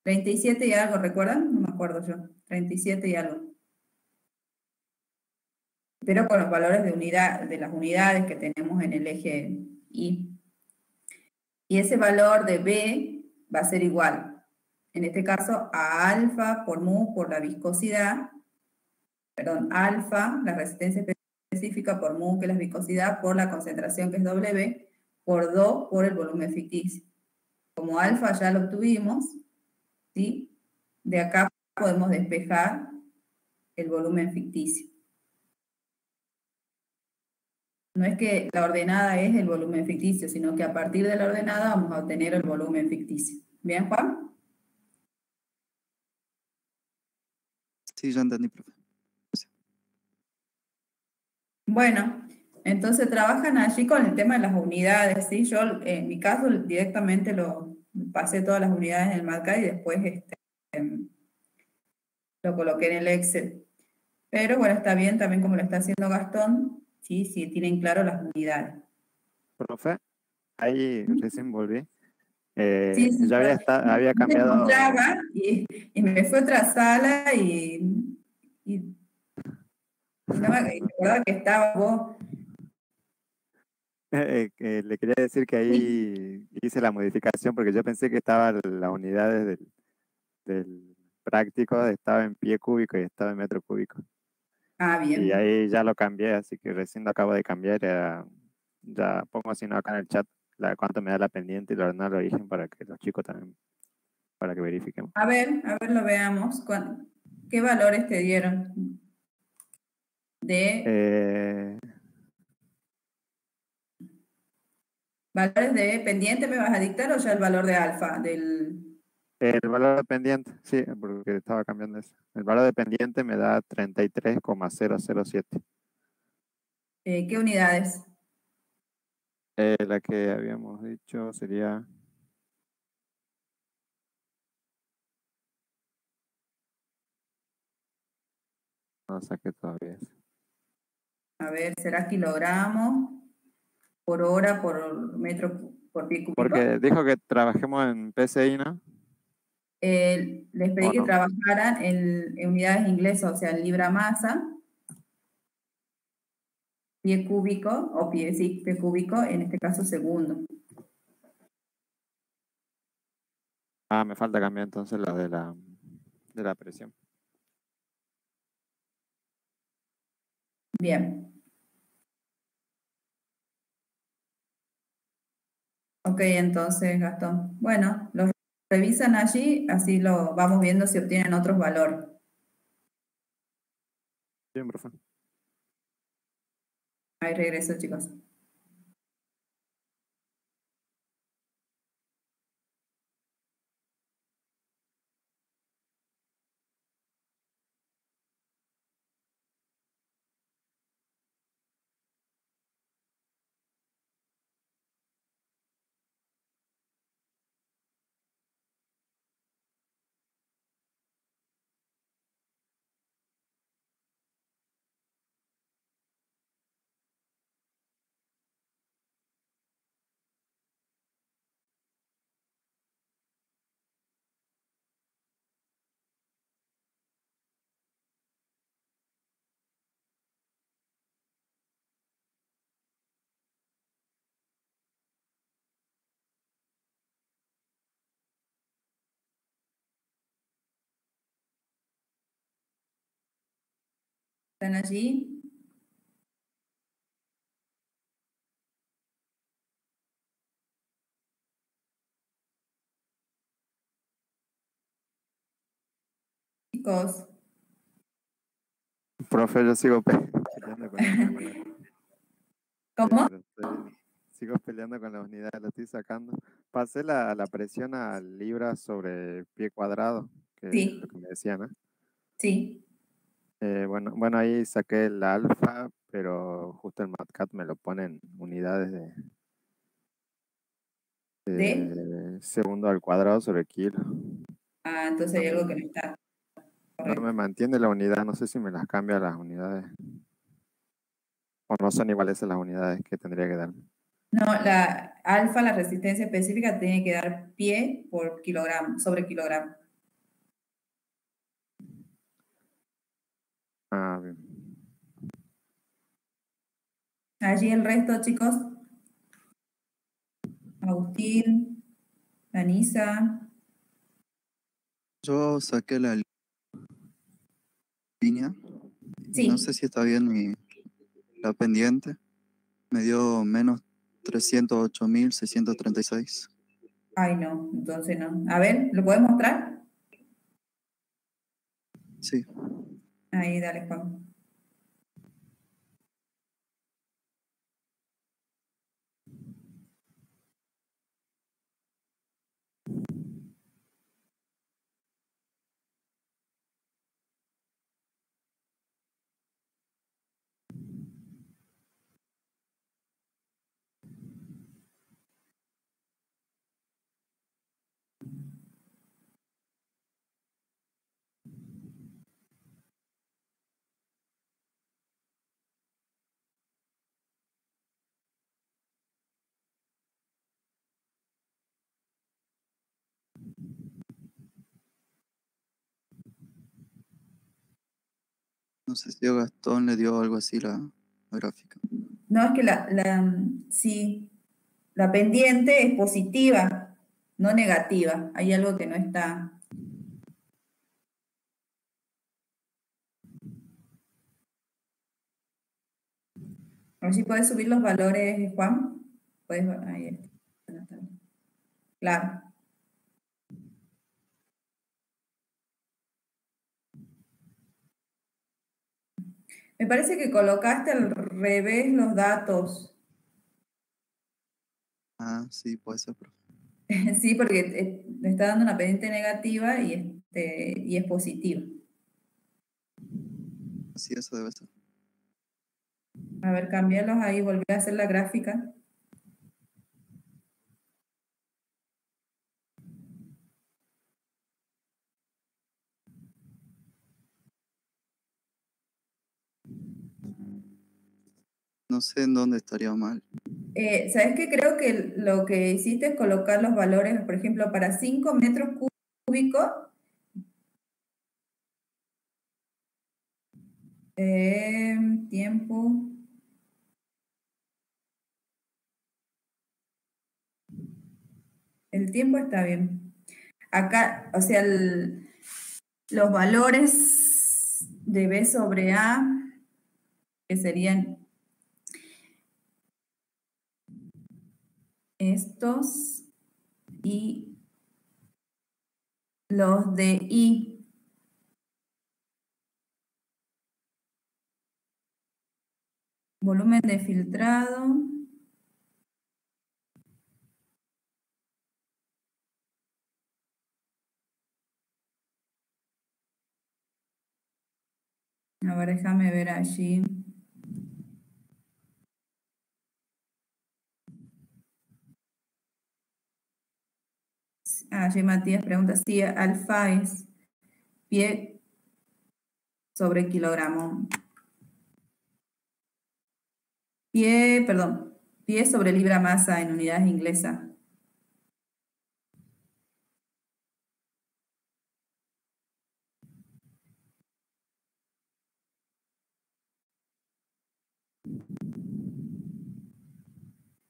B: 37 y algo, ¿recuerdan? No me acuerdo yo. 37 y algo. Pero con los valores de unidad, de las unidades que tenemos en el eje Y. Y ese valor de B va a ser igual, en este caso, a alfa por mu por la viscosidad, perdón, alfa, la resistencia específica por mu, que es la viscosidad, por la concentración, que es W, por 2 por el volumen ficticio. Como alfa ya lo obtuvimos, ¿sí? De acá podemos despejar el volumen ficticio. No es que la ordenada es el volumen ficticio, sino que a partir de la ordenada vamos a obtener el volumen ficticio. ¿Bien, Juan?
A: Sí, ya entendí, profe.
B: Bueno, entonces trabajan allí con el tema de las unidades, ¿sí? Yo, en mi caso, directamente lo pasé todas las unidades en el MATCAD y después lo coloqué en el Excel. Pero bueno, está bien también como lo está haciendo Gastón, ¿sí? Si tienen claro las unidades.
D: Profe, ahí recién volví.
B: Sí, sí,
D: Ya había
B: me
D: cambiado.
B: encontraba y me fue a otra sala y no me acordaba que estaba vos.
D: Le quería decir que ahí hice la modificación porque yo pensé que estaban las unidades del práctico, estaba en pie cúbico y estaba en metro cúbico.
B: Ah,
D: Y
B: bien.
D: ahí ya lo cambié, así que recién lo acabo de cambiar. Ya pongo así, ¿no?, acá en el chat cuánto me da la pendiente y la ordenada de origen para que los chicos también, para que verifiquemos.
B: A ver, lo veamos. ¿Qué valores te dieron? ¿Valores de pendiente me vas a dictar o ya el valor de alfa?
D: El valor de pendiente, sí, porque estaba cambiando eso. El valor de pendiente me da 33,007.
B: ¿Qué unidades?
D: La que habíamos dicho sería... No saqué todavía eso.
B: A ver, ¿será kilogramos por hora por metro por pie cúbico?
D: Porque dijo que trabajemos en PCI, ¿no?
B: Les pedí que trabajaran en unidades inglesas, o sea, en libra masa, pie cúbico, o pie cúbico, en este caso segundo.
D: Ah, me falta cambiar entonces la de la presión.
B: Bien. Ok, entonces, Gastón. Bueno, los revisan allí, así lo vamos viendo si obtienen otros valores.
D: Bien, profe.
B: Ahí regreso, chicos. ¿Están allí? Chicos.
D: Profe, yo sigo peleando con el tema.
B: ¿Cómo?
D: sigo peleando con las unidades, lo estoy sacando. Pasé la presión a libras sobre pie cuadrado, que es
B: Sí,
D: lo que me decían, ¿no?
B: sí.
D: Bueno, ahí saqué el alfa, pero justo el MatCat me lo pone en unidades
B: ¿De?
D: de segundo al cuadrado sobre kilo.
B: Ah, entonces hay algo que no está
D: No me
B: correcto.
D: mantiene la unidad, no sé si me las cambia las unidades. O no son iguales a las unidades que tendría que dar.
B: No, la alfa, la resistencia específica, tiene que dar pie por kilogramo, sobre kilogramo.
D: Ah, bien.
B: Allí el resto, chicos. Agustín, Danisa.
A: Yo saqué la línea. Y no sé
B: Sí.
A: si está bien la pendiente. Me dio menos 308.636.
B: Ay, no, entonces no. A ver, ¿lo puedes mostrar?
A: Sí.
B: Ahí, dale, Juan.
A: No sé si a Gastón le dio algo así la gráfica.
B: No, es que sí, la pendiente es positiva, no negativa. Hay algo que no está. A ver si puedes subir los valores, Juan. Puedes, ahí está. Claro. Me parece que colocaste al revés los datos.
A: Ah, sí, puede ser, profe.
B: Sí, porque le está dando una pendiente negativa y es positiva.
A: Sí, eso debe ser.
B: A ver, cambiarlos ahí, volver a hacer la gráfica.
A: No sé en dónde estaría mal.
B: ¿Sabes qué? Creo que lo que hiciste es colocar los valores, por ejemplo, para 5 metros cúbicos, tiempo. El tiempo está bien. Acá, o sea, los valores de B sobre A, que serían estos, y los de I. Volumen de filtrado. A ver, déjame ver allí. Allí Matías pregunta si alfa es pie sobre kilogramo. Pie sobre libra masa en unidades inglesas.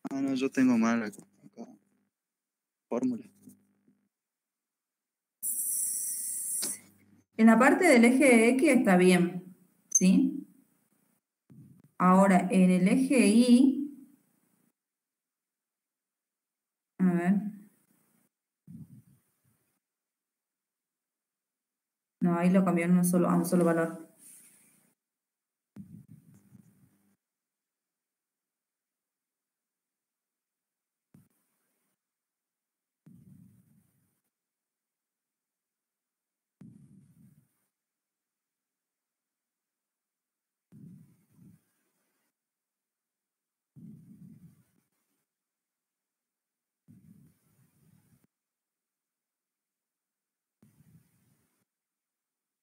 A: Ah, no, yo tengo mal acá. Fórmula.
B: En la parte del eje de X está bien, ¿sí? Ahora, en el eje Y, a ver. No, ahí lo cambiaron a un solo valor.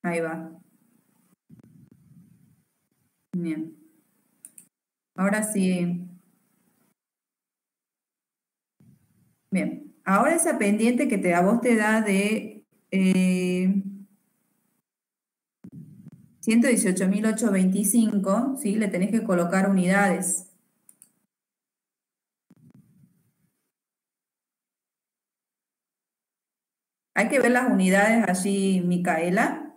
B: Ahí va. Bien. Ahora sí. Bien. Ahora esa pendiente que a vos te da de 118.825, ¿sí? Le tenés que colocar unidades. Hay que ver las unidades allí, Micaela,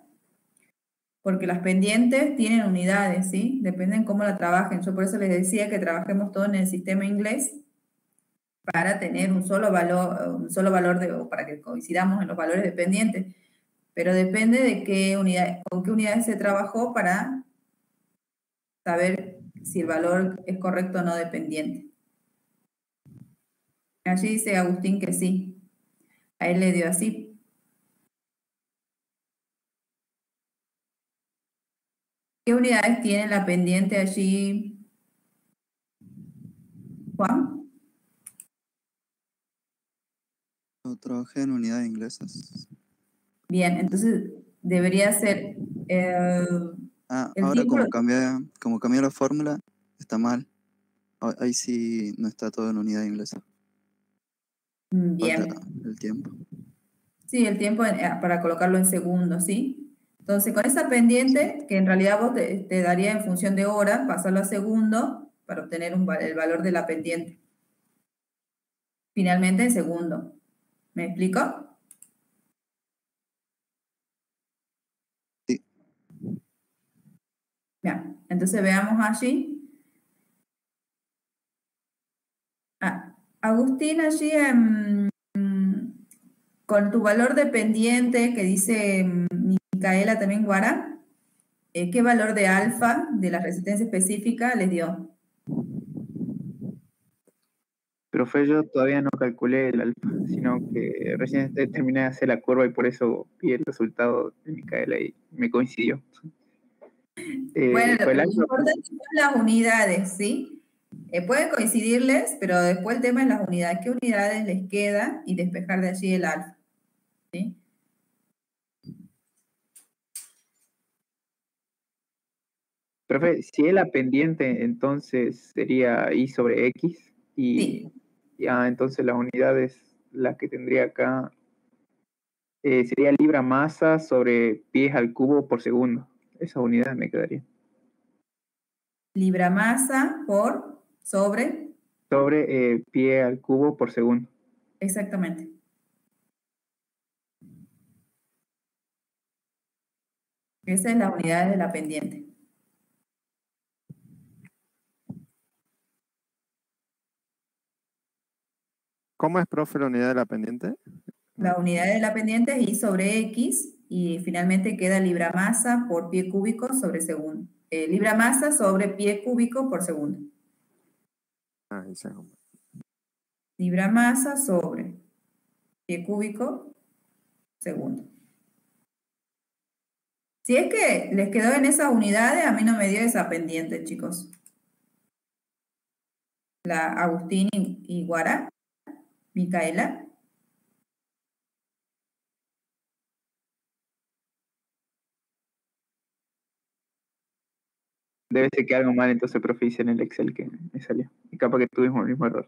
B: porque las pendientes tienen unidades, ¿sí? Dependen cómo la trabajen. Yo por eso les decía que trabajemos todo en el sistema inglés para tener un solo valor o para que coincidamos en los valores de pendientes. Pero depende de con qué unidades se trabajó para saber si el valor es correcto o no de pendiente. Allí dice Agustín que sí. A él le dio así. ¿Qué unidades tiene la pendiente allí, Juan?
A: Yo trabajé en unidades inglesas.
B: Bien, entonces debería ser el
A: Ahora
B: tiempo.
A: como cambié la fórmula, está mal. Ahí sí no está todo en unidad inglesa.
B: Bien.
A: Falta el tiempo.
B: Sí, el tiempo para colocarlo en segundos, ¿sí? Entonces, con esa pendiente, que en realidad vos te daría en función de hora, pasarlo a segundo para obtener el valor de la pendiente. Finalmente en segundo. ¿Me explico?
A: Sí.
B: Bien, entonces veamos allí. Agustín, allí con tu valor de pendiente que dice Micaela también Guara, ¿qué valor de alfa de la resistencia específica les dio?
C: Profe, yo todavía no calculé el alfa, sino que recién terminé de hacer la curva y por eso vi el resultado de Micaela y me coincidió.
B: Bueno,
C: Fue el
B: lo
C: alfa.
B: importante son las unidades, ¿sí? Pueden coincidirles, pero después el tema es las unidades. ¿Qué unidades les queda? Y despejar de allí el alfa, ¿sí?
C: Profe, si es la pendiente, entonces sería I sobre X y
B: Sí.
C: ya entonces las unidades, las que tendría acá, sería libra masa sobre pies al cubo por segundo. Esas unidades me quedarían.
B: Libra masa por sobre.
C: Sobre pie al cubo por segundo.
B: Exactamente. Esa es la unidad de la pendiente.
D: ¿Cómo es, profe, la unidad de la pendiente?
B: La unidad de la pendiente es I sobre X y finalmente queda libra masa por pie cúbico sobre segundo. Libra masa sobre pie cúbico por segundo.
D: Ahí se llama.
B: Libra masa sobre pie cúbico segundo. Si es que les quedó en esas unidades, a mí no me dio esa pendiente, chicos. La Agustín y Guara, Micaela.
C: Debe ser que algo mal, entonces, profe, hice en el Excel que me salió. Y capaz que tuvimos el mismo error.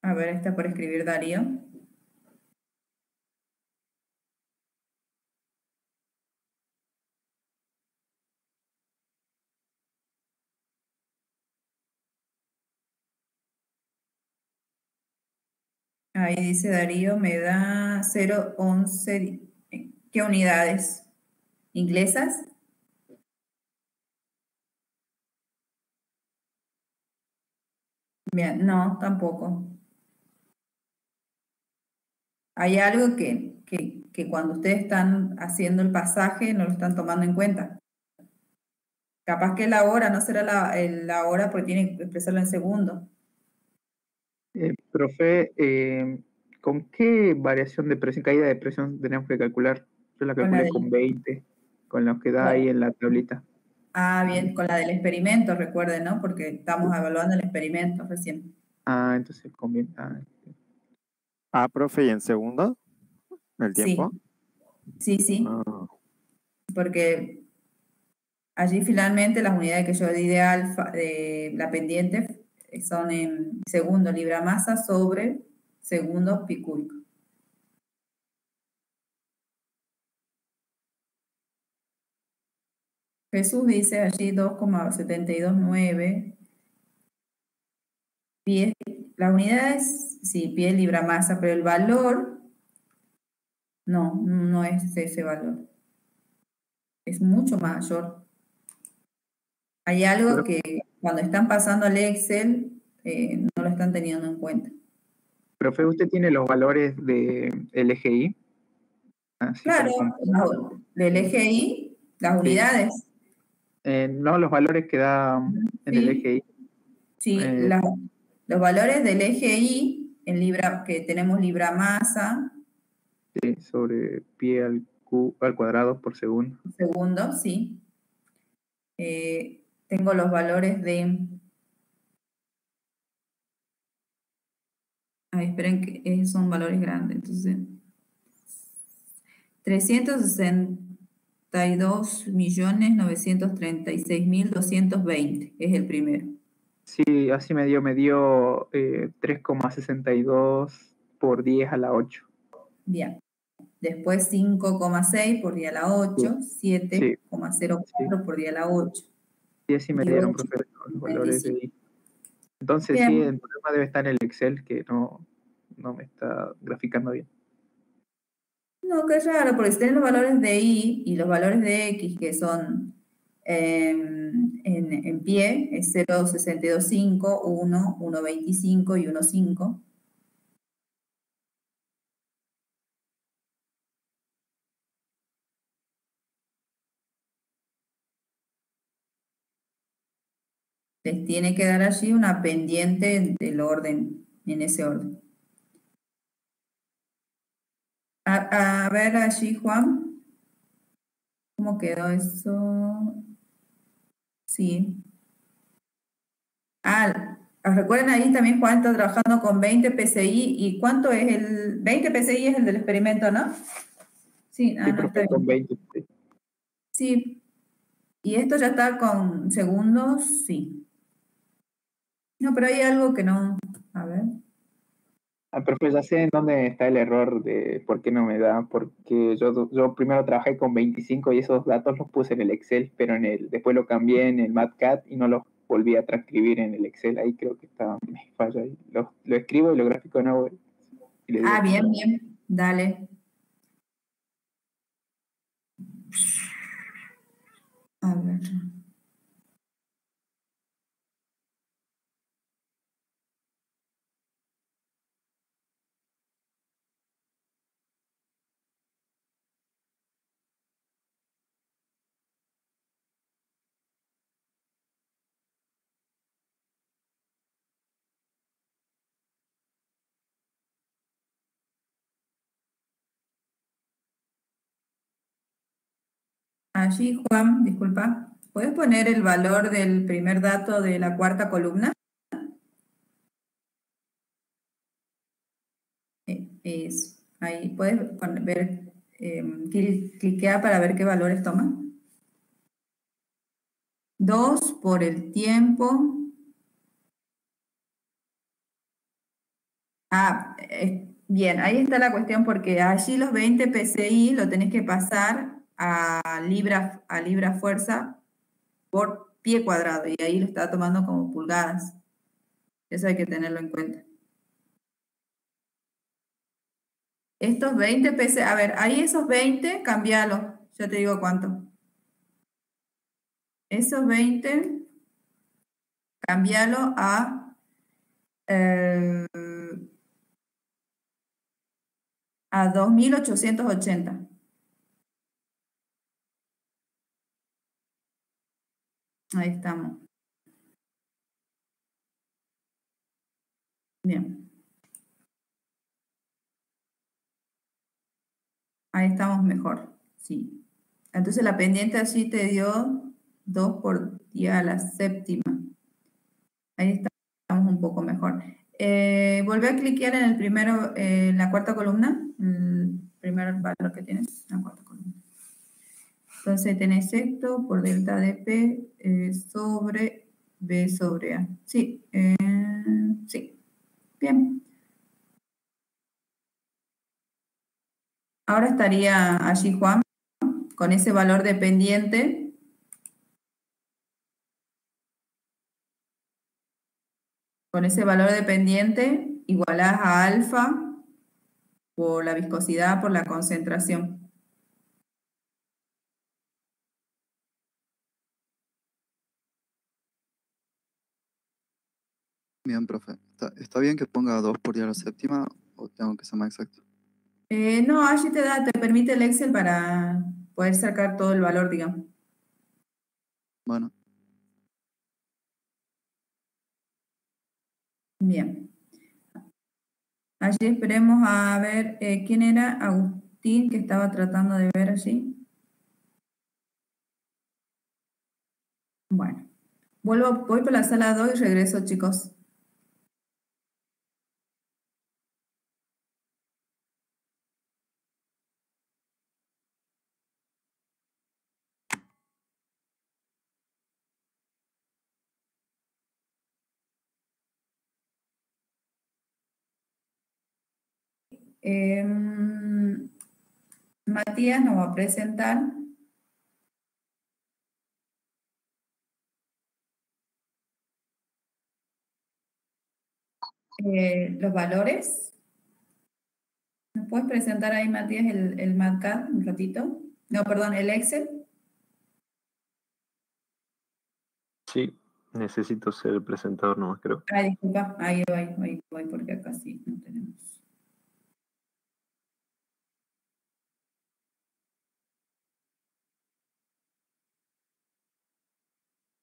B: A ver, está por escribir Darío. Ahí dice Darío, me da 0,11. ¿Qué unidades? ¿Inglesas? Bien, no, tampoco. Hay algo que cuando ustedes están haciendo el pasaje no lo están tomando en cuenta. Capaz que la hora no será la hora porque tienen que expresarlo en segundo.
C: Profe, ¿con qué variación de presión, caída de presión tenemos que calcular? Yo la
B: Con la
C: calculé
B: del-
C: con 20, con lo que da ahí en la tablita.
B: Bien, con la del experimento, recuerden, ¿no? Porque estamos evaluando el experimento recién.
C: Entonces conviene.
D: Profe, ¿y en segundo? ¿El tiempo?
B: Sí. Sí, sí,
D: Ah,
B: porque allí finalmente las unidades que yo di de alfa, de la pendiente, son en segundo libra masa sobre segundo pi cúbico. Jesús dice allí 2,729 pies. La unidad es, sí, pie libra masa, pero el valor no es ese valor. Es mucho mayor. Hay algo que cuando están pasando al Excel no lo están teniendo en cuenta.
C: Profe, ¿usted tiene los valores de LGI? Así
B: Claro,
C: como computador.
B: del EGI, las unidades.
C: No, los valores que da en el
B: Sí,
C: LGI.
B: sí, los valores del EGI en libra, que tenemos libra masa,
C: Sí, sobre pie al cuadrado por segundo.
B: segundo, sí. Tengo los valores de... Ay, esperen que son valores grandes, entonces... 362.936.220 es el primero.
C: Sí, así me dio 3,62 por 10 a la 8.
B: Bien. Después 5,6 por día a la 8, 7,04 por día a la 8.
C: Sí, así me
B: y
C: dieron,
B: 8,
C: profe, los valores de
B: 25.
C: ahí. Entonces
B: Bien.
C: sí, el problema debe estar en el Excel, que no me está graficando bien.
B: No, qué raro, porque si tienen los valores de Y y los valores de X, que son en pie, es 0,625, 1, 1,25 y 1,5. Les tiene que dar allí una pendiente del orden, en ese orden. A ver allí, Juan, ¿cómo quedó eso? Sí. Recuerden ahí también Juan está trabajando con 20 PSI. ¿Y cuánto es el 20 PSI? Es el del experimento, ¿no? Sí,
C: Sí,
B: no, está
C: profe, con
B: bien.
C: 20.
B: Sí. ¿Y esto ya está con segundos? Sí. No, pero hay algo que no. A ver.
C: Profe, ya sé en dónde está el error de por qué no me da, porque yo primero trabajé con 25 y esos datos los puse en el Excel, pero después lo cambié en el MatCat y no los volví a transcribir en el Excel. Ahí creo que me falla ahí. Lo escribo y lo grafico de nuevo. Y le digo
B: Bien, bien. Dale. A ver. Allí, Juan, disculpa. ¿Puedes poner el valor del primer dato de la cuarta columna? Eso. Ahí puedes ver, cliquea para ver qué valores toma. 2 por el tiempo. Bien, ahí está la cuestión porque allí los 20 PSI lo tenés que pasar a libra fuerza por pie cuadrado y ahí lo está tomando como pulgadas. Eso hay que tenerlo en cuenta. Estos 20 PSI, a ver, ahí esos 20, cambialo. Yo te digo cuánto. Esos 20, cambialo a 2880. Ahí estamos. Bien. Ahí estamos mejor, sí. Entonces la pendiente allí te dio 2 por día a la séptima. Ahí estamos un poco mejor. Volví a cliquear en el primero, en la cuarta columna, el primer valor que tienes, la cuarta columna. Entonces tenés esto por delta de P sobre B sobre A. Sí, sí. Bien. Ahora estaría allí Juan con ese valor dependiente. Con ese valor dependiente igualás a alfa por la viscosidad, por la concentración.
A: Bien, profe. ¿Está bien que ponga 2 por 10 a la séptima o tengo que ser más exacto?
B: No, allí te permite el Excel para poder sacar todo el valor, digamos.
A: Bueno,
B: Bien. Allí esperemos a ver quién era Agustín que estaba tratando de ver allí. Bueno, voy por la sala 2 y regreso, chicos. Matías nos va a presentar los valores. ¿Nos puedes presentar ahí, Matías, el MATCAD un ratito? No, perdón, el Excel.
G: Sí, necesito ser el presentador nomás, creo.
B: Ay, disculpa, ahí voy, porque acá sí no tenemos.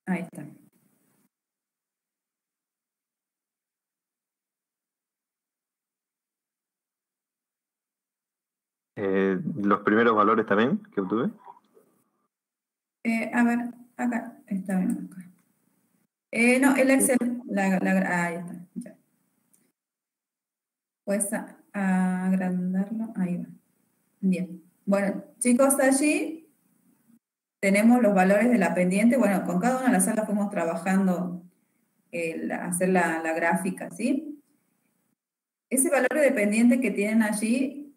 B: Ahí está.
G: Los primeros valores también que obtuve.
B: A ver, acá, está bien acá. No, el Excel, ahí está, ya. Puedes agrandarlo, ahí va. Bien. Bueno, chicos, allí tenemos los valores de la pendiente. Bueno, con cada una de las salas fuimos trabajando hacer la gráfica, ¿sí? Ese valor de pendiente que tienen allí,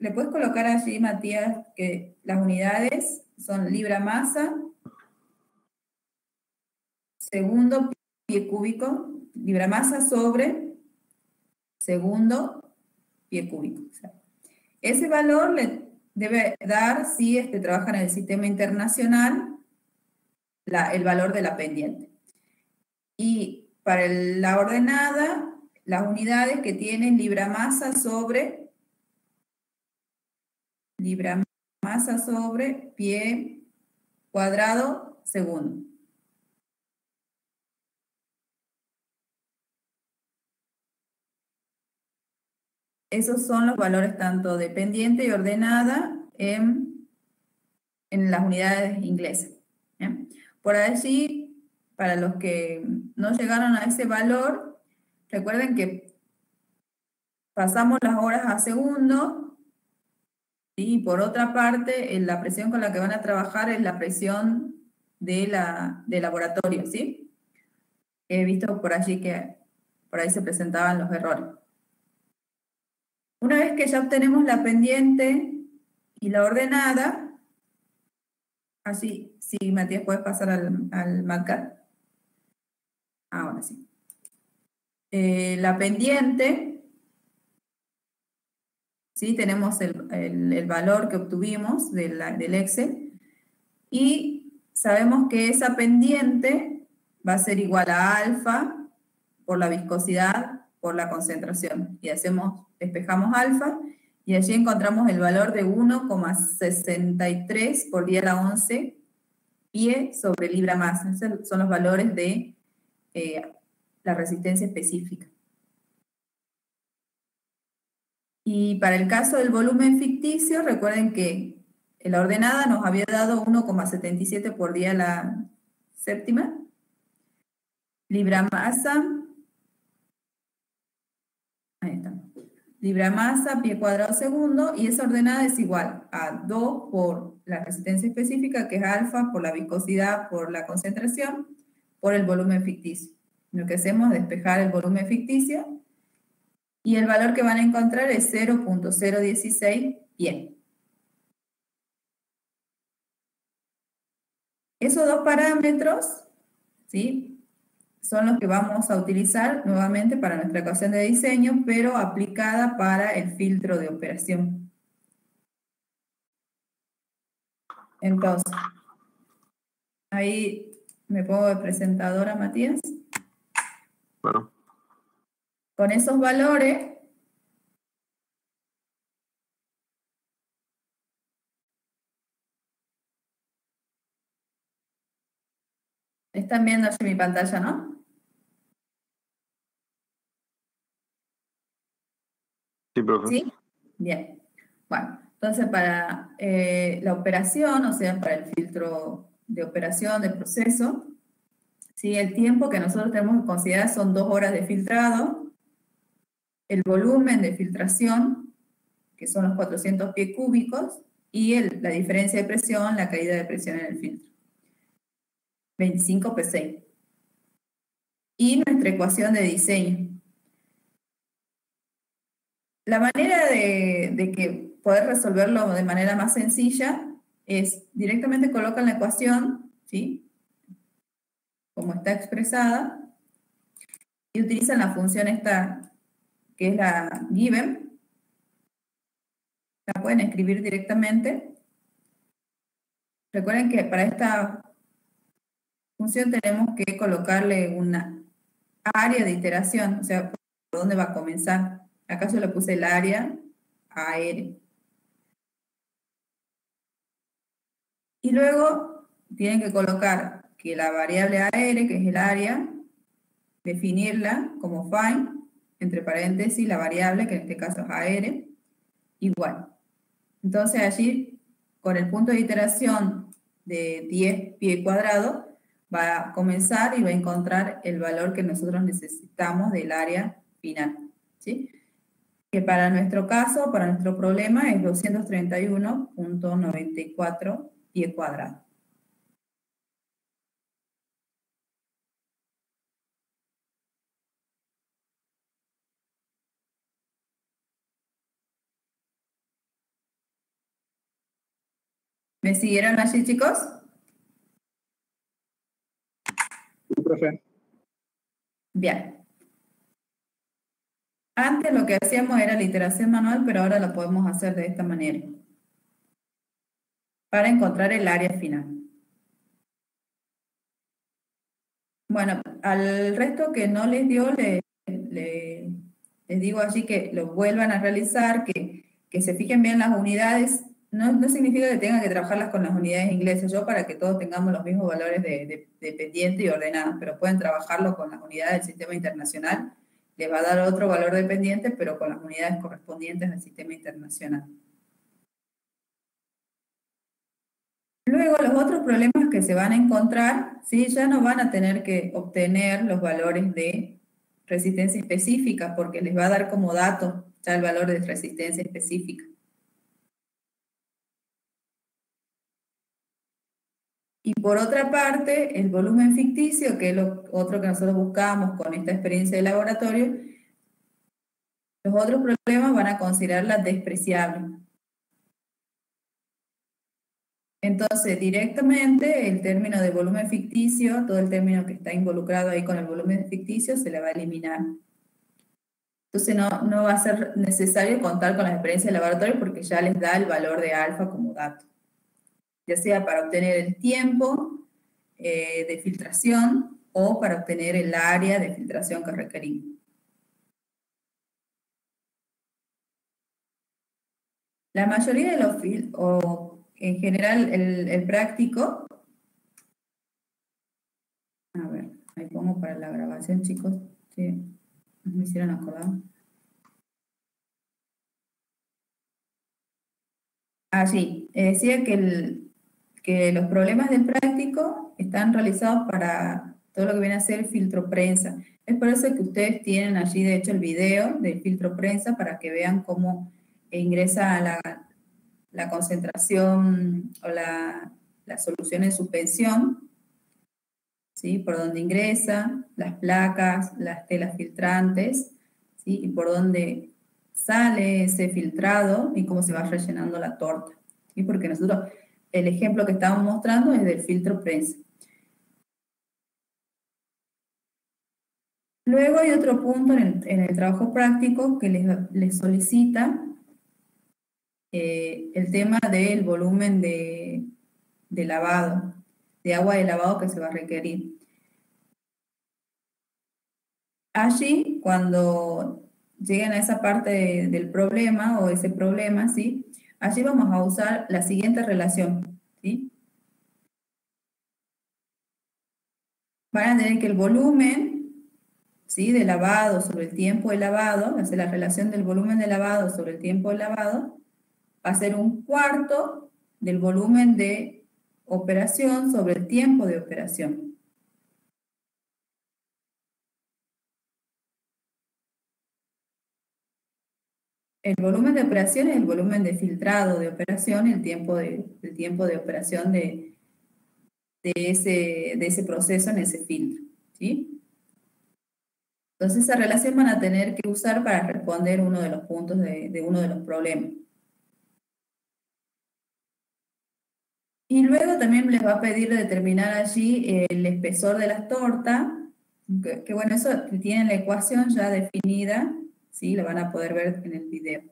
B: le puedes colocar allí, Matías, que las unidades son libra masa, segundo pie cúbico, libra masa sobre segundo pie cúbico. O sea, ese valor le debe dar, si trabajan en el sistema internacional, el valor de la pendiente. Y para la ordenada, las unidades que tienen libra masa sobre pie cuadrado segundo. Esos son los valores tanto de pendiente y ordenada en las unidades inglesas. ¿Bien? Por allí, para los que no llegaron a ese valor, recuerden que pasamos las horas a segundo, y por otra parte, la presión con la que van a trabajar es la presión de laboratorio, ¿sí? He visto por allí que por ahí se presentaban los errores. Una vez que ya obtenemos la pendiente y la ordenada, así, sí, Matías, puedes pasar al MATCAD. Ahora sí. La pendiente, ¿sí? Tenemos el valor que obtuvimos del Excel y sabemos que esa pendiente va a ser igual a alfa por la viscosidad por la concentración. Y despejamos alfa y allí encontramos el valor de 1,63 por 10 a la 11 pie sobre libra masa. Esos son los valores de la resistencia específica. Y para el caso del volumen ficticio, recuerden que la ordenada nos había dado 1,77 por 10 a la séptima. Libra masa. Ahí está. libra masa, pie cuadrado segundo, y esa ordenada es igual a 2 por la resistencia específica, que es alfa, por la viscosidad, por la concentración, por el volumen ficticio. Lo que hacemos es despejar el volumen ficticio, y el valor que van a encontrar es 0.016 pie. Esos dos parámetros, ¿sí?, son los que vamos a utilizar nuevamente para nuestra ecuación de diseño, pero aplicada para el filtro de operación. Entonces, ahí me pongo de presentadora, Matías.
G: Bueno,
B: Con esos valores, están viendo allí mi pantalla, ¿no?
G: sí, profe.
B: ¿Sí? Bien. Bueno, entonces para la operación, o sea, para el filtro de operación del proceso, ¿sí?, el tiempo que nosotros tenemos que considerar son 2 horas de filtrado, el volumen de filtración, que son los 400 pies cúbicos, y la diferencia de presión, la caída de presión en el filtro. 25 psi. Y nuestra ecuación de diseño. La manera de que poder resolverlo de manera más sencilla es directamente colocan la ecuación, ¿sí?, como está expresada, y utilizan la función esta, que es la given. La pueden escribir directamente. Recuerden que para esta función tenemos que colocarle una área de iteración, o sea, por dónde va a comenzar. Acá yo le puse el área AR. Y luego tienen que colocar que la variable AR, que es el área, definirla como find, entre paréntesis, la variable, que en este caso es AR, igual. Entonces allí, con el punto de iteración de 10 pie cuadrado, va a comenzar y va a encontrar el valor que nosotros necesitamos del área final, ¿sí?, que para nuestro caso, para nuestro problema, es 231.94 pie cuadrado. ¿Me siguieron allí, chicos?
C: Sí, profe.
B: Bien. Antes lo que hacíamos era la iteración manual, pero ahora lo podemos hacer de esta manera, para encontrar el área final. Bueno, al resto que no les dio, les digo allí que lo vuelvan a realizar, que se fijen bien las unidades. No significa que tengan que trabajarlas con las unidades inglesas, yo para que todos tengamos los mismos valores de pendiente y ordenados, pero pueden trabajarlo con las unidades del sistema internacional. Les va a dar otro valor de pendiente, pero con las unidades correspondientes al sistema internacional. Luego, los otros problemas que se van a encontrar, ¿sí?, ya no van a tener que obtener los valores de resistencia específica, porque les va a dar como dato ya el valor de resistencia específica. Y por otra parte, el volumen ficticio, que es lo otro que nosotros buscamos con esta experiencia de laboratorio, los otros problemas van a considerarla despreciable. Entonces, directamente el término de volumen ficticio, todo el término que está involucrado ahí con el volumen ficticio, se le va a eliminar. Entonces, no va a ser necesario contar con las experiencias de laboratorio porque ya les da el valor de alfa como dato. Ya sea para obtener el tiempo de filtración o para obtener el área de filtración que requerimos. La mayoría de los o en general el práctico, a ver, ahí pongo para la grabación, chicos, sí, me hicieron acordar. Allí, decía que los problemas del práctico están realizados para todo lo que viene a ser el filtro prensa. Es por eso que ustedes tienen allí, de hecho, el video del filtro prensa para que vean cómo ingresa la concentración o la solución en suspensión, ¿sí? Por dónde ingresa, las placas, las telas filtrantes, ¿sí? Y por dónde sale ese filtrado y cómo se va rellenando la torta, ¿sí? Porque nosotros, el ejemplo que estamos mostrando es del filtro prensa. Luego hay otro punto en el trabajo práctico que les solicita el tema del volumen de lavado, de agua de lavado que se va a requerir. Allí, cuando lleguen a esa parte del problema o ese problema, ¿sí? Allí vamos a usar la siguiente relación, ¿sí? Van a tener que el volumen, ¿sí? De lavado sobre el tiempo de lavado, hacer la relación del volumen de lavado sobre el tiempo de lavado, va a ser 1/4 del volumen de operación sobre el tiempo de operación. El volumen de operación es el volumen de filtrado de operación, el tiempo de operación de ese proceso en ese filtro, ¿sí? Entonces esa relación van a tener que usar para responder uno de los puntos de uno de los problemas. Y luego también les va a pedir determinar allí el espesor de las tortas, que bueno, eso tienen la ecuación ya definida, ¿sí? La van a poder ver en el video.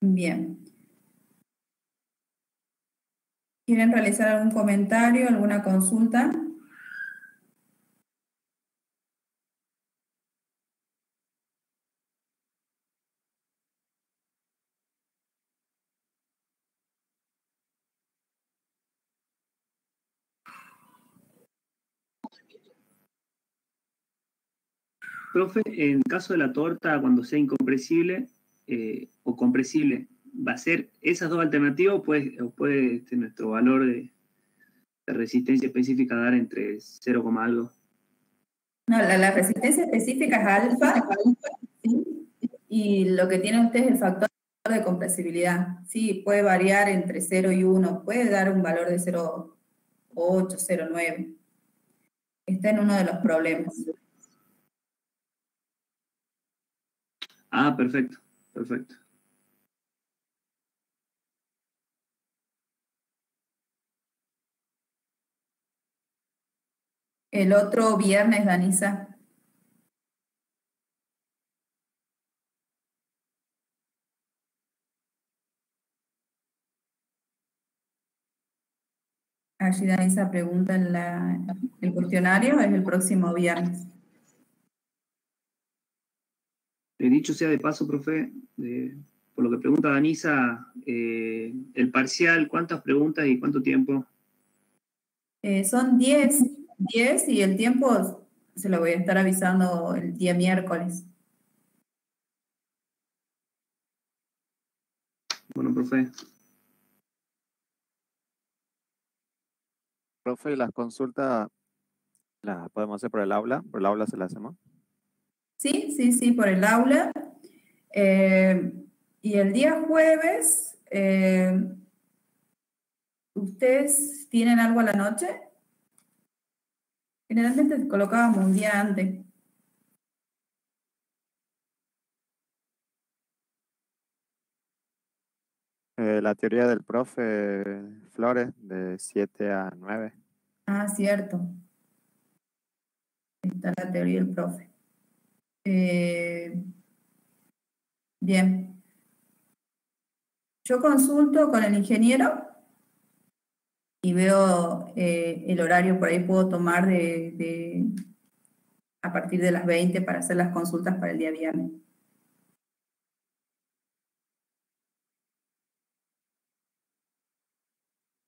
B: Bien. ¿Quieren realizar algún comentario, alguna consulta?
H: Profe, en caso de la torta, cuando sea incompresible o compresible, ¿va a ser esas dos alternativas o puede nuestro valor de resistencia específica dar entre 0, algo?
B: No, la resistencia específica es alfa, ¿sí? Y lo que tiene usted es el factor de compresibilidad. Sí, puede variar entre 0 y 1, puede dar un valor de 0,8, 0,9. Está en uno de los problemas.
H: Ah, perfecto, perfecto.
B: El otro viernes, Danisa. Allí Danisa pregunta en el cuestionario, es el próximo viernes.
H: Dicho sea de paso, profe, por lo que pregunta Danisa, el parcial, ¿cuántas preguntas y cuánto tiempo?
B: Son 10 y el tiempo se lo voy a estar avisando el día miércoles.
H: Bueno, profe.
D: Profe, las consultas las podemos hacer por el aula se las hacemos.
B: Sí, por el aula. Y el día jueves, ¿ustedes tienen algo a la noche? Generalmente colocábamos un día antes.
D: La teoría del profe Flores, de 7 a 9.
B: Ah, cierto. Está la teoría del profe. Bien. Yo consulto con el ingeniero y veo el horario, por ahí puedo tomar a partir de las 20 para hacer las consultas para el día viernes.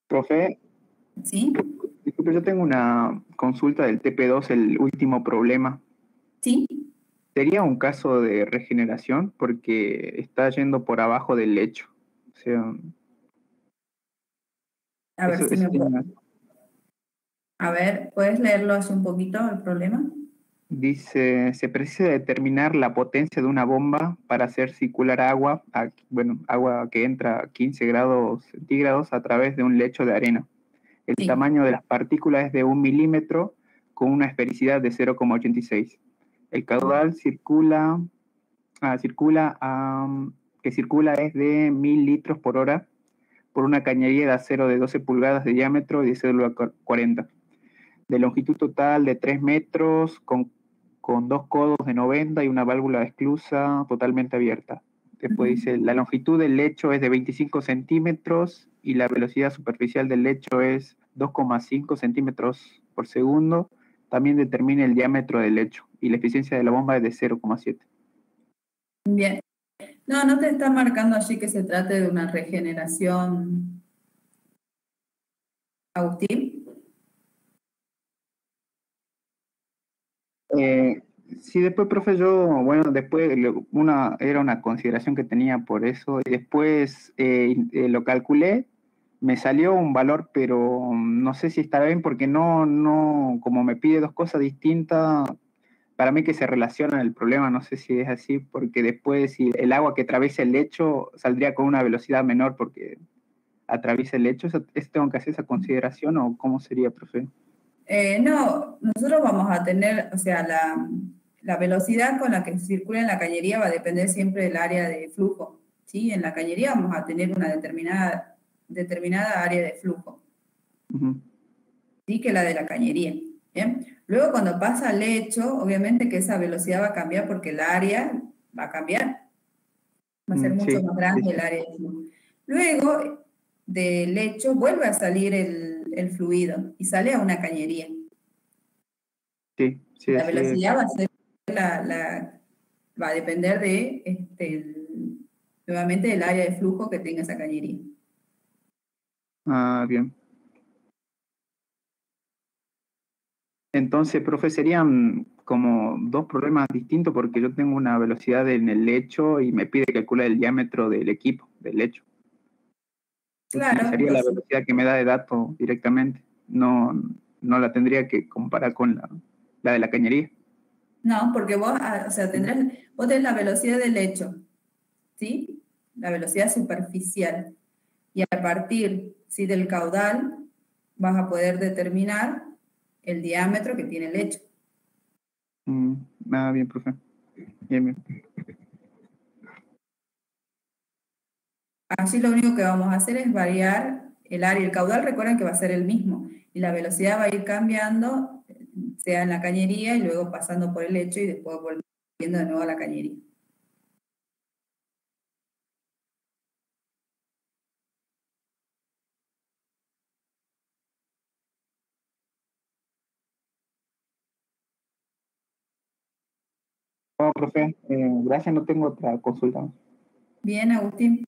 C: Profe,
B: ¿Sí?
C: disculpe, yo tengo una consulta del TP2, el último problema.
B: ¿Sí?
C: Sería un caso de regeneración porque está yendo por abajo del lecho. O sea,
B: A ver
C: eso
B: si me puedo.
C: sería-
B: A ver, ¿puedes leerlo así un poquito el problema?
C: dice, se precisa determinar la potencia de una bomba para hacer circular agua, agua que entra a 15 grados centígrados a través de un lecho de arena. El
B: Sí.
C: tamaño de las partículas es de 1 milímetro con una esfericidad de 0,86. El caudal que circula es de 1000 litros por hora por una cañería de acero de 12 pulgadas de diámetro y de célula 40. De longitud total de 3 metros, con 2 codos de 90 y una válvula de esclusa totalmente abierta. Después dice, la longitud del lecho es de 25 centímetros y la velocidad superficial del lecho es 2,5 centímetros por segundo. También determina el diámetro del lecho y la eficiencia de la bomba es de 0,7.
B: Bien. No te está marcando allí que se trate de una regeneración, Agustín.
C: Sí, después, profe, después era una consideración que tenía por eso, y después lo calculé, me salió un valor, pero no sé si estará bien porque como me pide dos cosas distintas, para mí que se relacionan el problema, no sé si es así, porque después si el agua que atraviesa el lecho saldría con una velocidad menor porque atraviesa el lecho, ¿tengo que hacer esa consideración o cómo sería, profe?
B: No, nosotros vamos a tener, o sea, la velocidad con la que circula en la cañería va a depender siempre del área de flujo, ¿sí? En la cañería vamos a tener una determinada área de flujo, ¿sí? Que es la de la cañería, ¿bien? Luego cuando pasa al lecho, obviamente que esa velocidad va a cambiar porque el área va a cambiar, va a ser mucho más grande el área de flujo. Luego del lecho vuelve a salir el fluido y sale a una cañería.
C: Sí,
B: La
C: así
B: velocidad va a ser va a depender de nuevamente del área de flujo que tenga esa cañería.
C: Bien. Entonces, profe, serían como dos problemas distintos porque yo tengo una velocidad en el lecho y me pide calcular el diámetro del equipo, del lecho.
B: Claro.
C: Utilizaría la velocidad que me da de datos directamente. No la tendría que comparar con la de la cañería.
B: No, porque vos, o sea, vos tenés la velocidad del lecho, ¿sí? La velocidad superficial. Y a partir, ¿sí? Del caudal vas a poder determinar el diámetro que tiene el lecho.
C: Bien, profe. Bien.
B: Así lo único que vamos a hacer es variar el área. El caudal, recuerden que va a ser el mismo. Y la velocidad va a ir cambiando, sea en la cañería y luego pasando por el lecho y después volviendo de nuevo a la cañería.
C: Bueno, profe, gracias, no tengo otra consulta.
B: Bien, Agustín.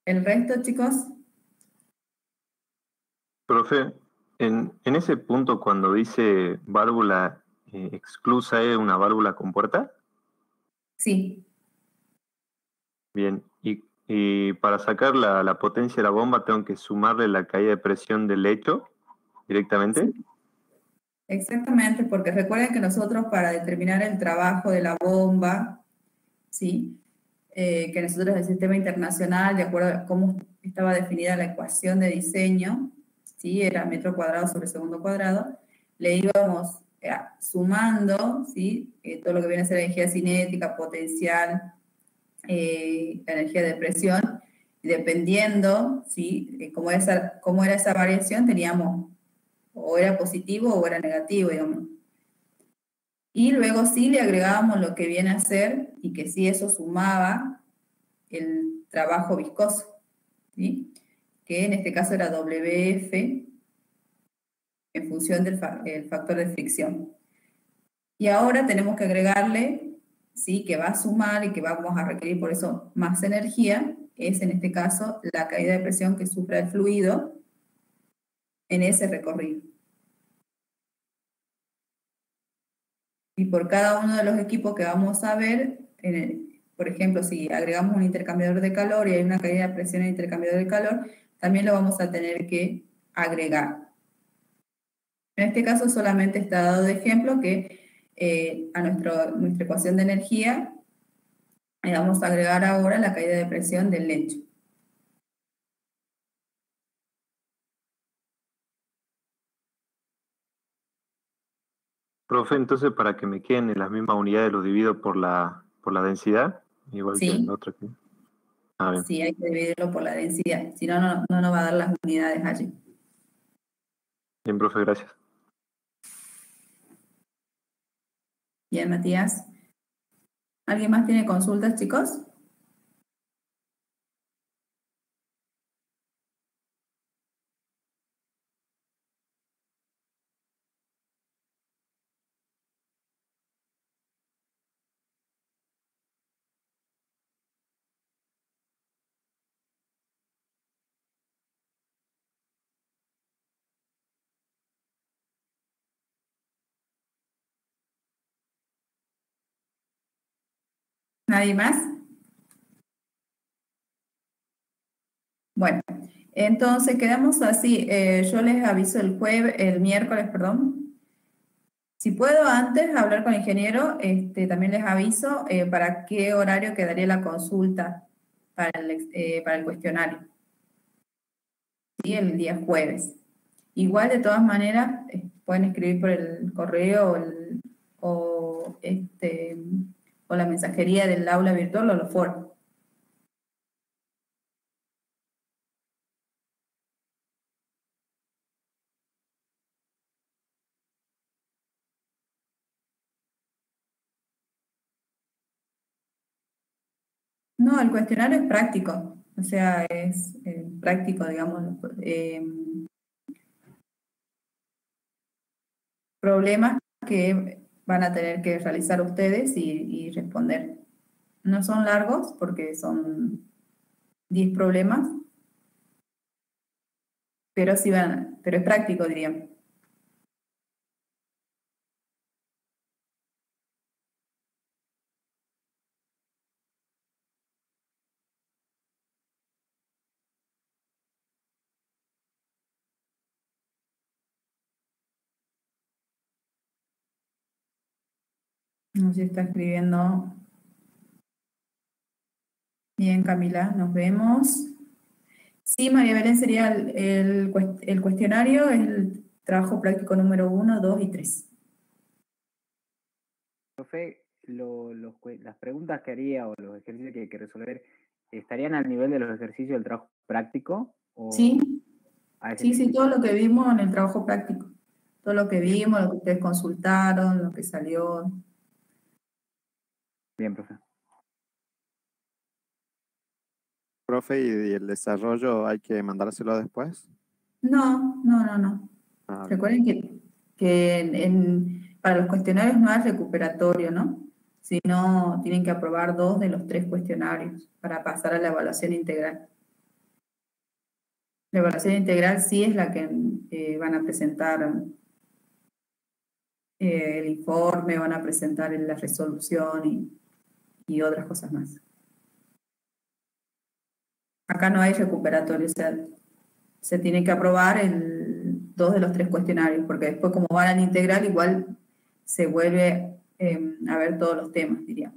B: ¿El resto, chicos?
G: Profe, en ese punto cuando dice válvula exclusa, ¿es una válvula con puerta?
B: Sí.
G: Bien, y para sacar la potencia de la bomba tengo que sumarle la caída de presión del lecho directamente.
B: Sí. Exactamente, porque recuerden que nosotros para determinar el trabajo de la bomba, ¿sí? Que nosotros el sistema internacional, de acuerdo a cómo estaba definida la ecuación de diseño, ¿sí? Era metro cuadrado sobre segundo cuadrado, le íbamos sumando, ¿sí? Todo lo que viene a ser energía cinética, potencial, energía de presión, y dependiendo, ¿sí? Cómo era esa variación, teníamos o era positivo o era negativo, digamos. Y luego sí le agregábamos lo que viene a ser, y que sí eso sumaba el trabajo viscoso, ¿sí? Que en este caso era WF en función del factor de fricción. Y ahora tenemos que agregarle, ¿sí? Que va a sumar y que vamos a requerir por eso más energía, es en este caso la caída de presión que sufre el fluido en ese recorrido. Y por cada uno de los equipos que vamos a ver, por ejemplo, si agregamos un intercambiador de calor y hay una caída de presión en el intercambiador de calor, también lo vamos a tener que agregar. En este caso solamente está dado de ejemplo que a nuestra ecuación de energía vamos a agregar ahora la caída de presión del lecho.
G: Profe, entonces para que me queden en las mismas unidades los divido por la densidad, igual que
B: Sí.
G: el otro aquí. Ah, bien.
B: Sí, hay que dividirlo por la densidad, si no, no nos va a dar las unidades allí.
G: Bien, profe, gracias.
B: Bien, Matías. ¿Alguien más tiene consultas, chicos? ¿Nadie más? Bueno, entonces quedamos así. Yo les aviso el miércoles, perdón. Si puedo antes hablar con el ingeniero, también les aviso para qué horario quedaría la consulta para el cuestionario. ¿Sí? El día jueves. Igual, de todas maneras, pueden escribir por el correo o la mensajería del aula virtual o los foros. No, el cuestionario es práctico, o sea, es práctico, digamos, problemas que van a tener que realizar ustedes y responder. No son largos porque son 10 problemas, pero sí pero es práctico, diríamos. No sé si está escribiendo. Bien, Camila, nos vemos. Sí, María Belén, sería el cuestionario, es el trabajo práctico número 1, 2 y 3.
F: Profe, las preguntas que haría o los ejercicios que hay que resolver, ¿estarían al nivel de los ejercicios del trabajo práctico? O
B: Sí,
F: a ese
B: sí,
F: nivel?
B: todo lo que vimos en el trabajo práctico. Todo lo que vimos, lo que ustedes consultaron, lo que salió.
F: Bien, profe.
D: Profe, ¿y el desarrollo hay que mandárselo después?
B: No.
D: Ah, bien.
B: Recuerden que para los cuestionarios no hay recuperatorio, ¿no? Sino tienen que aprobar 2 de los 3 cuestionarios para pasar a la evaluación integral. La evaluación integral sí es la que van a presentar el informe, van a presentar la resolución y otras cosas más. Acá no hay recuperatorio, o sea, se tiene que aprobar 2 de los 3 cuestionarios, porque después como van al integral, igual se vuelve a ver todos los temas, diría.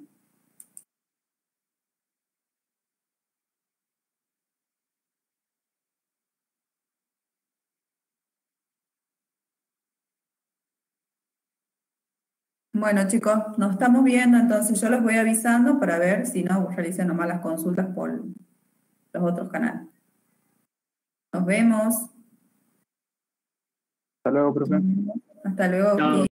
B: Bueno, chicos, nos estamos viendo, entonces yo los voy avisando para ver si no realicen nomás las consultas por los otros canales. Nos vemos.
C: Hasta luego, profe.
B: Hasta luego.
H: Chao.